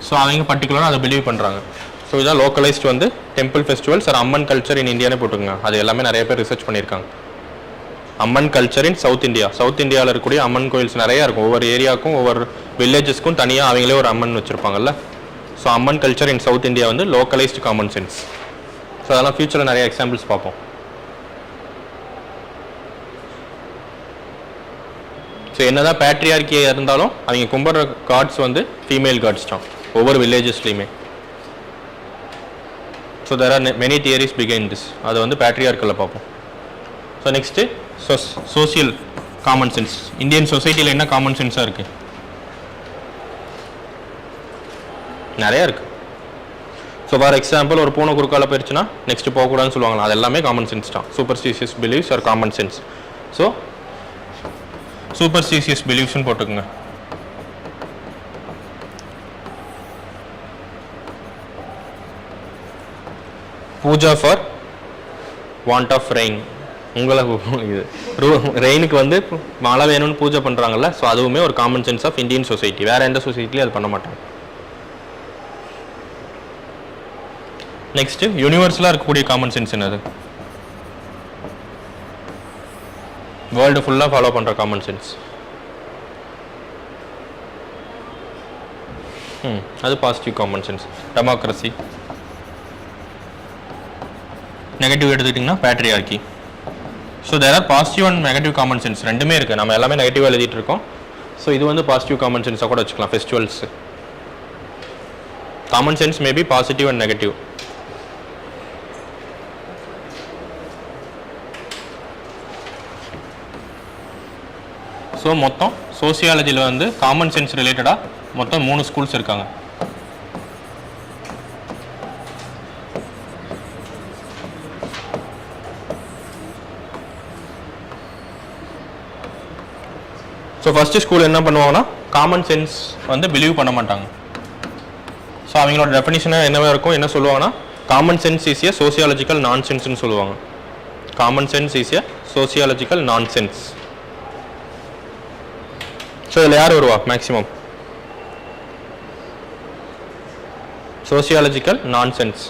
ஸோ அவங்க பர்டிகுலராக அதை பிலீவ் பண்ணுறாங்க. ஸோ இதான் localised temple festivals or Amman culture in இந்தியானே போட்டுக்கோங்க. அது எல்லாமே நிறைய பேர் ரிசர்ச் பண்ணியிருக்காங்க. Amman culture in south India. South இந்தியாவில் இருக்கக்கூடிய அம்மன் கோயில்ஸ் நிறையா இருக்கும். ஒவ்வொரு ஏரியாவுக்கும் ஒவ்வொரு வில்லேஜஸ்க்கும் தனியாக அவங்களே ஒரு அம்மன் வச்சுருப்பாங்கல்ல. So Amman culture in south India வந்து லோக்கலைஸ்டு காமன் சென்ஸ். ஸோ அதெல்லாம் ஃபியூச்சரில் நிறைய எக்ஸாம்பிள்ஸ் பார்ப்போம். ஸோ என்னதான் பேட்ரியார்கியாக இருந்தாலும் அவங்க கும்பிட்ற காட்ஸ் வந்து ஃபீமேல் காட்ஸ் தான் ஒவ்வொரு வில்லேஜஸ்லையுமே. So there are many theories behind this. அதை வந்து பேட்ரியார்க்கில் பார்ப்போம். So next social common sense. Indian சொசைட்டியில் என்ன காமன் சென்ஸாக இருக்குது? நிறையா இருக்குது. ஸோ ஃபார் எக்ஸாம்பிள் ஒரு பூனை குறுக்கால போயிடுச்சுன்னா நெக்ஸ்ட் போகக்கூடாதுன்னு சொல்லுவாங்களா, அது எல்லாமே காமன் சென்ஸ் தான். Superstitious believes are common sense. So superstitious பிலீவ்ஸ்னு போட்டுக்கோங்க. Puja for want of rain. உங்களை இது ரெயினுக்கு வந்து மழை வேணும்னு பூஜை பண்ணுறாங்கல்ல. ஸோ அதுவுமே ஒரு common sense of Indian society. வேறு எந்த சொசைட்டிலையும் அது பண்ண மாட்டாங்க. நெக்ஸ்ட் யூனிவர்சலாக இருக்கக்கூடிய காமன் சென்ஸ் என்னது? வேர்ல்டு ஃபுல்லாக ஃபாலோ பண்ணுற காமன் சென்ஸ். அது positive common sense. Democracy. Negative எடுத்துக்கிட்டிங்கன்னா patriarchy. So there are positive and negative common sense ரெண்டுமே இருக்குது. நம்ம எல்லாமே நெகட்டிவாக எழுதிட்டு இருக்கோம். ஸோ இது வந்து பாசிட்டிவ் காமன் சென்ஸாக கூட வச்சுக்கலாம். Festivals common sense may be positive and negative. So மொத்தம் சோசியாலஜியில் வந்து காமன் சென்ஸ் ரிலேட்டடாக மொத்தம் 3 ஸ்கூல்ஸ் இருக்காங்க. ஸோ ஃபஸ்ட்டு ஸ்கூல் என்ன பண்ணுவாங்கன்னா காமன் சென்ஸ் வந்து பிலீவ் பண்ண மாட்டாங்க. ஸோ அவங்களோட டெஃபினிஷனாக என்னவாக இருக்கும், என்ன சொல்லுவாங்கன்னா common sense is a sociological நான் சென்ஸ்னு சொல்லுவாங்க. Common sense is a sociological நான் சென்ஸ். ஸோ இதில் யார் வருவா மேக்ஸிமம்? சோசியாலஜிக்கல் நான் சென்ஸ்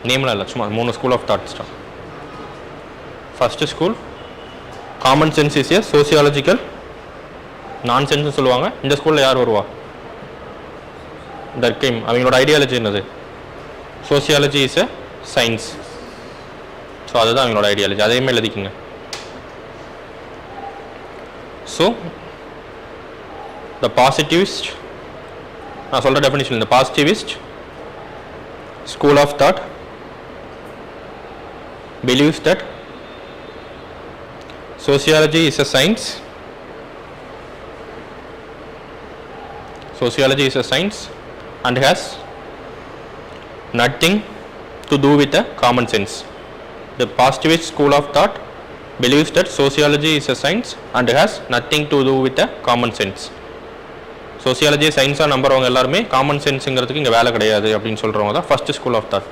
நேம்லாம் இல்லை, சும்மா 3 ஸ்கூல் ஆஃப் தாட்ஸ் தான். First school common sense is a sociological நான் சென்ஸ்னு சொல்லுவாங்க. இந்த ஸ்கூலில் யார் வருவா? டர்கெய்ம். அவங்களோட ஐடியாலஜி என்னது? Sociology is a science. So அதுதான் அவங்களோட ஐடியாலஜி. அதையுமே எழுதிக்குங்க. ஸோ த பாசிட்டிவிஸ்ட், நான் சொல்கிற டெஃபினிஷன், இந்த positivist school of thought believes that sociology is a science. Sociology is a science and has nothing to do with the common sense. The positivist school of thought believes that sociology is a science and has nothing to do with the common sense. Sociology science நம்புறவங்க எல்லாருமே common சென்ஸ்ங்கிறதுக்கு இங்கே வேலை கிடையாது அப்படின்னு சொல்கிறவங்க தான் first school of thought.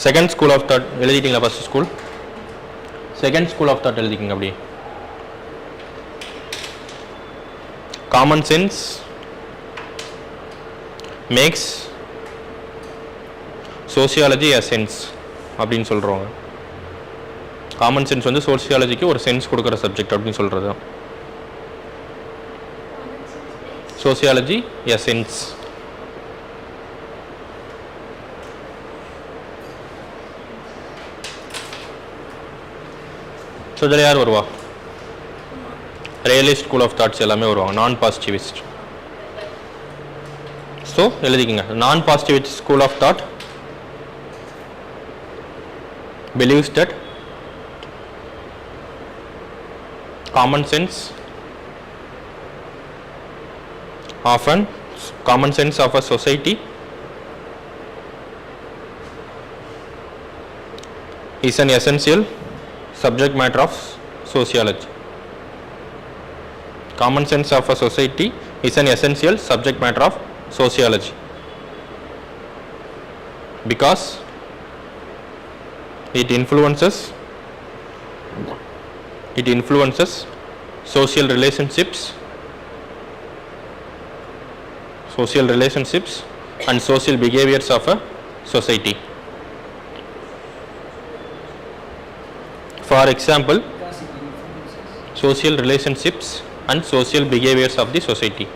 Second school of thought எழுதிட்டீங்களா? First school, second school of thought எழுதிக்கிங்க. அப்படி common sense makes sociology a sense அப்படின்னு சொல்கிறவங்க. காமன் சென்ஸ் வந்து சோசியாலஜிக்கு ஒரு சென்ஸ் கொடுக்குற சப்ஜெக்ட் அப்படின்னு சொல்கிறது. Sociology a sense. ஸோ இதில் யார் வருவா? ரியலிஸ்ட் ஸ்கூல் ஆஃப் தாட்ஸ் எல்லாமே வருவாங்க. நான் பாசிட்டிவிஸ்ட். ஸோ எழுதிக்கங்க. நான் positivist school of thought believes that common sense often common sense of a society is an essential subject matter of sociology. Common sense of a society is an essential subject matter of sociology because it influences social relationships and social behaviors of a society. For example, social relationships and social behaviors of the society.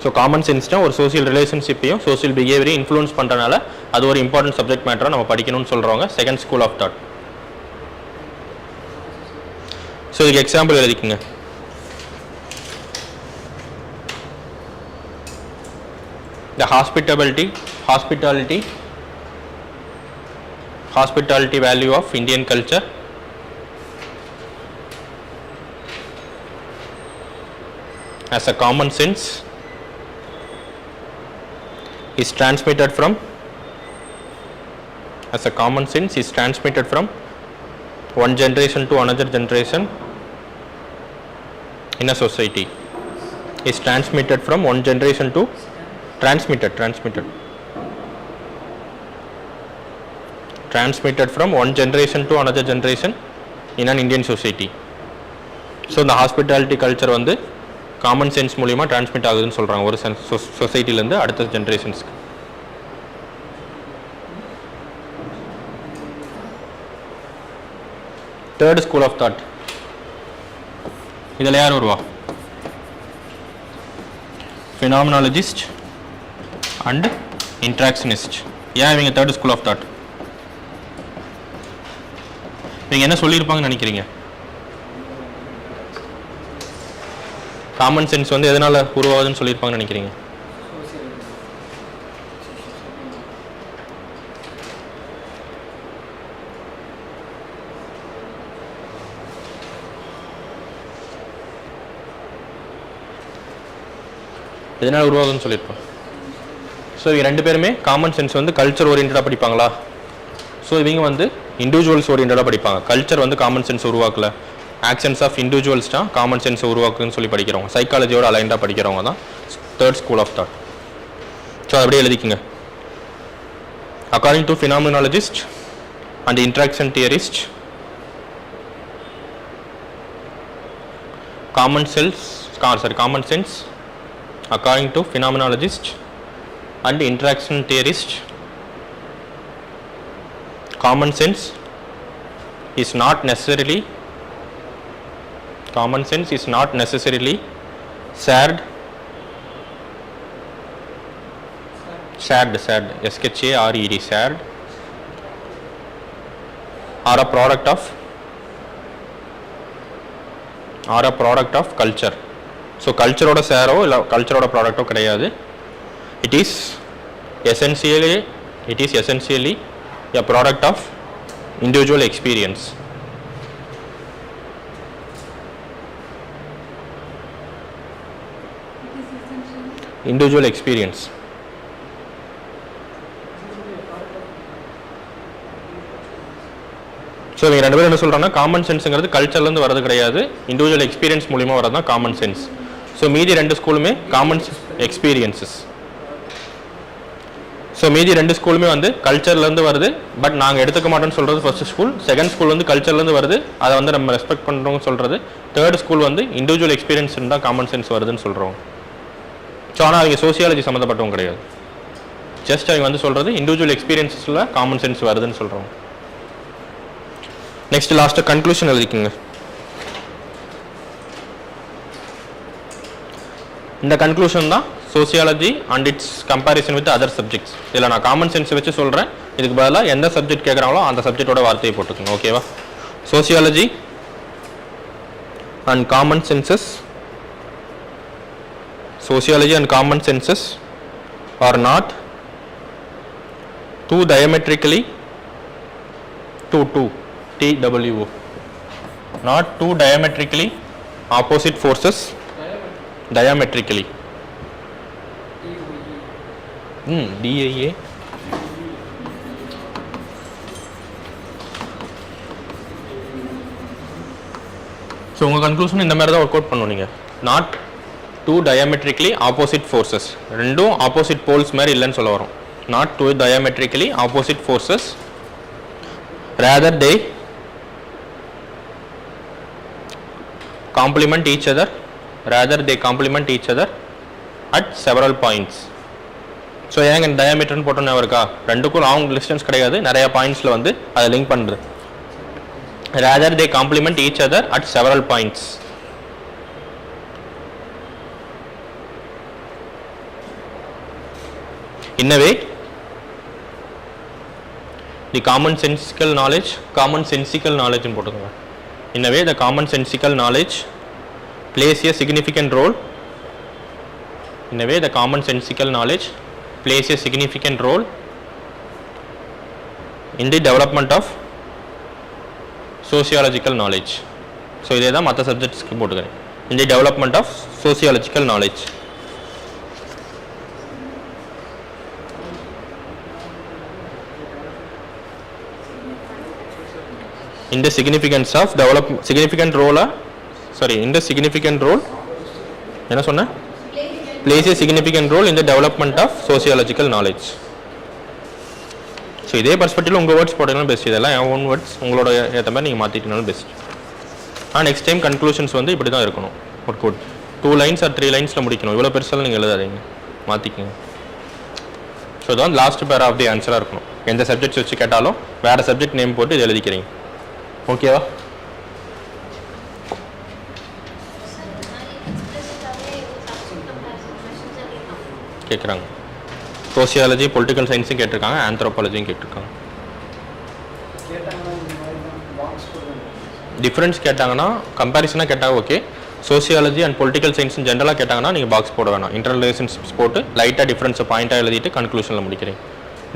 So common sense ஒரு social relationshipையும் social behavior influence பண்றனால அது ஒரு important subject matter நம்ம படிக்கணும்னு சொல்றவங்க second school of thought. So இதுக்கு example எழுதிக்கங்க. The hospitality value of Indian culture as a common sense is transmitted from one generation to another generation in a society. Is transmitted from one generation to transmitted from one generation to another generation in an Indian society. So the hospitality culture வந்து common sense மூலிமா transmit ஆகுதுன்னு சொல்கிறாங்க ஒரு சொசைட்டிலேருந்து அடுத்த ஜென்ரேஷன்ஸ்க்கு. Third school of thought, இதில் யார் வருவா? ஃபினாமினாலஜிஸ்ட் and இன்ட்ராக்ஷனிஸ்ட். ஏன் இவங்க தேர்ட் ஸ்கூல் ஆஃப் தாட்? நீங்கள் என்ன சொல்லியிருப்பாங்கன்னு நினைக்கிறீங்க? காமன் சென்ஸ் வந்து எதனால் உருவாகுதுன்னு சொல்லியிருப்பாங்கன்னு நினைக்கிறீங்க? எதனால் உருவாகுதுன்னு சொல்லியிருப்பாங்க. ஸோ இவங்க ரெண்டு பேருமே காமன் சென்ஸ் வந்து கல்ச்சர் ஓரியன்டாக படிப்பாங்களா? ஸோ இவங்க வந்து இண்டிவிஜுவல்ஸ் ஓரியன்டாக படிப்பாங்க. கல்ச்சர் வந்து காமன் சென்ஸ் உருவாக்கல, ஆக்ஷன்ஸ் ஆஃப் இண்டிவிஜுவல்ஸ் தான் காமன் சென்ஸ் உருவாக்குன்னு சொல்லி படிக்கிறவங்க, சைக்காலஜியோட அலைண்டாக படிக்கிறவங்க தான் third school of thought. So அப்படியே எழுதிக்குங்க. According to phenomenologist and interaction theorist, common sense according to phenomenologist and interaction theorist, common sense is not necessarily shared shared or a product of culture. So கல்ச்சரோட சேரோ இல்லை கல்ச்சரோட ப்ராடக்டோ கிடையாது. It is essentially a product of individual experience. Individual experience. So இவங்க ரெண்டு பேரும் என்ன சொல்கிறாங்கன்னா, காமன் சென்ஸுங்கிறது கல்ச்சர்லேருந்து வரது கிடையாது, இண்டிவிஜுவல் எக்ஸ்பீரியன்ஸ் மூலிமா வரது தான் காமன் சென்ஸ். ஸோ மீதி ரெண்டு ஸ்கூலுமே காமன் எக்ஸ்பீரியன்ஸஸ். ஸோ மீதி ரெண்டு ஸ்கூலுமே வந்து கல்ச்சர்லேருந்து வருது, பட் நாங்கள் எடுத்துக்க மாட்டோம்னு சொல்கிறது ஃபர்ஸ்ட் ஸ்கூல். செகண்ட் ஸ்கூல் வந்து கல்ச்சர்லேருந்து வருது, அதை வந்து நம்ம ரெஸ்பெக்ட் பண்ணுறோம்னு சொல்கிறது. தேர்ட் ஸ்கூல் வந்து இண்டிவிஜுவல் எக்ஸ்பீரியன்ஸ் தான் காமன் சென்ஸ் வருதுன்னு சொல்கிறோம். ஸோ ஆனால் அவங்க சோசியாலஜி சம்மந்தப்பட்டவங்க கிடையாது. ஜஸ்ட் அவங்க வந்து சொல்கிறது இண்டிவிஜுவல் எக்ஸ்பீரியன்ஸில் காமன் சென்ஸ் வருதுன்னு சொல்கிறோம். நெக்ஸ்ட் லாஸ்ட்டு கன்க்ளூஷன் எழுதிக்குங்க. இந்த கன்க்ளூஷன் தான் sociology and its comparison with other subjects. இதில் நான் காமன் சென்ஸ் வச்சு சொல்கிறேன், இதுக்கு பதிலாக எந்த சப்ஜெக்ட் கேட்குறாங்களோ அந்த சப்ஜெக்டோட வார்த்தையை போட்டுக்கோங்க. ஓகேவா? Sociology and common senses are not two diametrically not two diametrically opposite forces. Diametrically DIA. So உங்கள் கன்க்ளூஷன் இந்த மாதிரி தான் ஒர்க் அவுட் பண்ணுவோம். நீங்கள் not two diametrically opposite forces, ரெண்டும் ஆப்போசிட் போல்ஸ் மாதிரி இல்லைன்னு சொல்ல வரும். Not two diametrically opposite forces, rather they complement each other at several points. So ஏங்க டயாமீட்டர்னு போட்டோன்னு இருக்கா, ரெண்டுக்கும் லாங் டிஸ்டன்ஸ் கிடையாது, நிறைய பாயிண்ட்ஸில் வந்து அதை லிங்க் பண்ணுறது. rather they complement each other at several points. In a way, the commonsensical knowledge in போட்டுக்கோங்க. In a way, the commonsensical knowledge plays a significant role. In a way, the commonsensical knowledge plays a significant role in the development of sociological knowledge. So, இதே தான் மற்ற சப்ஜெக்ட்ஸ்க்கு போட்டுக்கிறேன். In the development of sociological knowledge. In the significance of significant role என்ன சொன்ன, plays a significant role in the development of sociological knowledge. So இதே பர்ஸ்பெக்டிவ்ல உங்கள் words போட்டீங்கன்னா best, இதெல்லாம் என் ஓன் வேர்ட்ஸ் உங்களோட ஏற்ற மாதிரி நீங்கள் மாற்றிக்கினாலும் பெஸ்ட். நெக்ஸ்ட் டைம் கன்க்ளூஷன்ஸ் வந்து இப்படி தான் இருக்கணும். ஒரு கோட் 2 lines or 3 lines முடிக்கணும். இவ்வளோ பெருசாலும் நீங்கள் எழுதாதீங்க, மாற்றிக்கங்க. ஸோ இதான் லாஸ்ட் பேர் ஆஃப் தி ஆன்சராக இருக்கணும். எந்த சப்ஜெக்ட்ஸ் வச்சு கேட்டாலும் வேறு சப்ஜெக்ட் நேம் போட்டு இது எழுதிக்கிறீங்க. ஓகேவா? கேட்குறாங்க. சோசியாலஜி பொலிட்டிக்கல் சயின்ஸும் கேட்டிருக்காங்க, ஆந்த்ரோபாலஜியும் கேட்டிருக்காங்க. டிஃப்ரென்ஸ் கேட்டாங்கன்னா கம்பேரிசனாக கேட்டால் okay. Sociology and political science ஜென்ரலாக கேட்டாங்கன்னா நீங்கள் பாக்ஸ் போட வேணாம். இன்டர்ரிலேஷன்ஷிப்ஸ் போட்டு லைட்டாக டிஃப்ரென்ஸை பாயிண்ட்டாக எழுதிட்டு கன்க்ளூஷனில் முடிக்கிறேன்.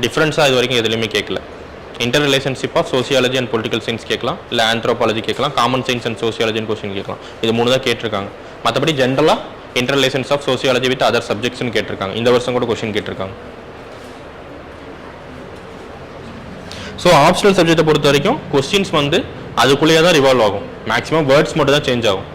டிஃப்ரென்ஸாக இது வரைக்கும் எதுலையுமே கேட்கல. Inter relationship of sociology and political science கேட்கலாம், இல்லை ஆந்த்ரோபாலஜி கேட்கலாம், காமன் சயின்ஸ் அண்ட் சோசியாலஜின்னு கொஸ்டின் கேட்கலாம். இது 3 தான் கேட்டிருக்காங்க. மற்றபடி ஜென்ரலாக inter relations of sociology with other சப்ஜெக்ட்ஸ்னு கேட்டிருக்காங்க. இந்த வருஷம் கூட கொஸ்டின் கேட்டிருக்காங்க. ஸோ ஆப்ஷனல் சப்ஜெக்டை பொறுத்த வரைக்கும் கொஸ்டின்ஸ் வந்து அதுக்குள்ளேயே தான் ரிவால்வ் ஆகும். மேக்ஸிமம் வேர்ட்ஸ் மட்டும் தான் சேஞ்ச் ஆகும்.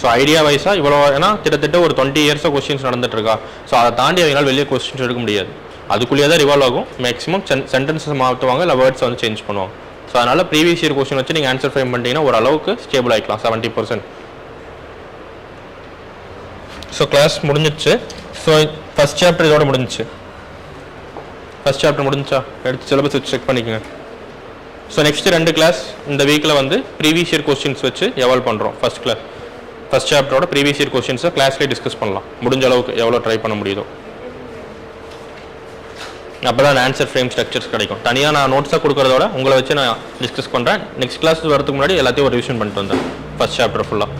ஸோ ஐடியா வைஸாக இவ்வளோ, ஏன்னா கிட்டத்தட்ட ஒரு 20 இயர்ஸாக கொஸ்டின்ஸ் நடந்துட்டு இருக்கா. ஸோ அதை தாண்டி அவங்களால வெளியே கொஸ்டின்ஸ் எடுக்க முடியாது. அதுக்குள்ளேயே தான் ரிவால்வ் ஆகும். மேக்ஸிமம் சென்டென்ஸஸ் மாற்றுவாங்க, இல்லை வேர்ட்ஸ் வந்து சேஞ்ச் பண்ணுவாங்க. ஸோ அதனால் ப்ரீவியஸ் இயர் கொஸ்டின் வச்சு நீங்கள் ஆன்சர் ஃப்ரேம் பண்ணிட்டீங்கன்னா ஓரளவுக்கு ஸ்டேபிள் ஆகிக்கலாம் 70%. ஸோ கிளாஸ் முடிஞ்சிச்சு. ஸோ ஃபஸ்ட் சாப்டர் இதோட முடிஞ்சிச்சு. ஃபஸ்ட் சாப்டர் முடிஞ்சா எடுத்து சிலபஸ் வச்சு செக் பண்ணிக்கோங்க. ஸோ நெக்ஸ்ட் 2 கிளாஸ் இந்த வீக்கில் வந்து ப்ரீவியஸ் இயர் கொஸ்டின்ஸ் வச்சு எவால்வ் பண்ணுறோம். ஃபஸ்ட் சாப்டரோட ப்ரீவியஸ் இயர் கொஸ்டின்ஸை கிளாஸ்லேயே டிஸ்கஸ் பண்ணலாம், முடிஞ்ச அளவுக்கு எவ்வளோ ட்ரை பண்ண முடியுதோ. அப்போ தான் ஆன்சர் ஃப்ரேம் ஸ்ட்ரக்சர்ஸ் கிடைக்கும். தனியாக நான் நோட்ஸாக கொடுக்குறதோட உங்களை வச்சு நான் டிஸ்கஸ் பண்ணுறேன். நெக்ஸ்ட் கிளாஸ் வரதுக்கு முன்னாடி எல்லாத்தையும் ஒரு ரிவிஷன் பண்ணிட்டு வந்தேன் ஃபஸ்ட் சாப்டர் ஃபுல்லாக.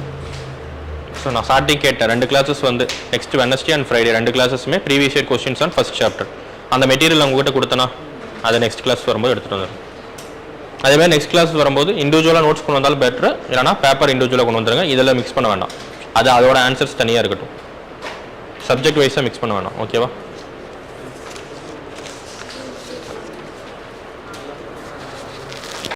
ஸோ நான் ஸ்டார்டிங் கேட்டேன் 2 கிளாஸஸ் வந்து நெக்ஸ்ட் வெனஸ்டே அண்ட் ஃப்ரைடே 2 கிளாஸஸுமே previous year questions on first chapter. அந்த மெட்டீரியல் உங்ககிட்ட கொடுத்தனா அதை நெக்ஸ்ட் கிளாஸ் வரும்போது எடுத்துகிட்டு வந்துடும். அதேமாதிரி நெக்ஸ்ட் கிளாஸ் வரும்போது இண்டிவிஜுவலாக நோட்ஸ் கொண்டு வந்தாலும் பெட்ரு, இல்லைனா பேப்பர் இண்டிவிஜுவலாக கொண்டு வந்துருங்க. இதெல்லாம் மிக்ஸ் பண்ண வேண்டாம். அது அதோட ஆன்சர்ஸ் தனியாக இருக்கட்டும். சப்ஜெக்ட் வைஸாக மிக்ஸ் பண்ண வேணாம். ஓகேவா?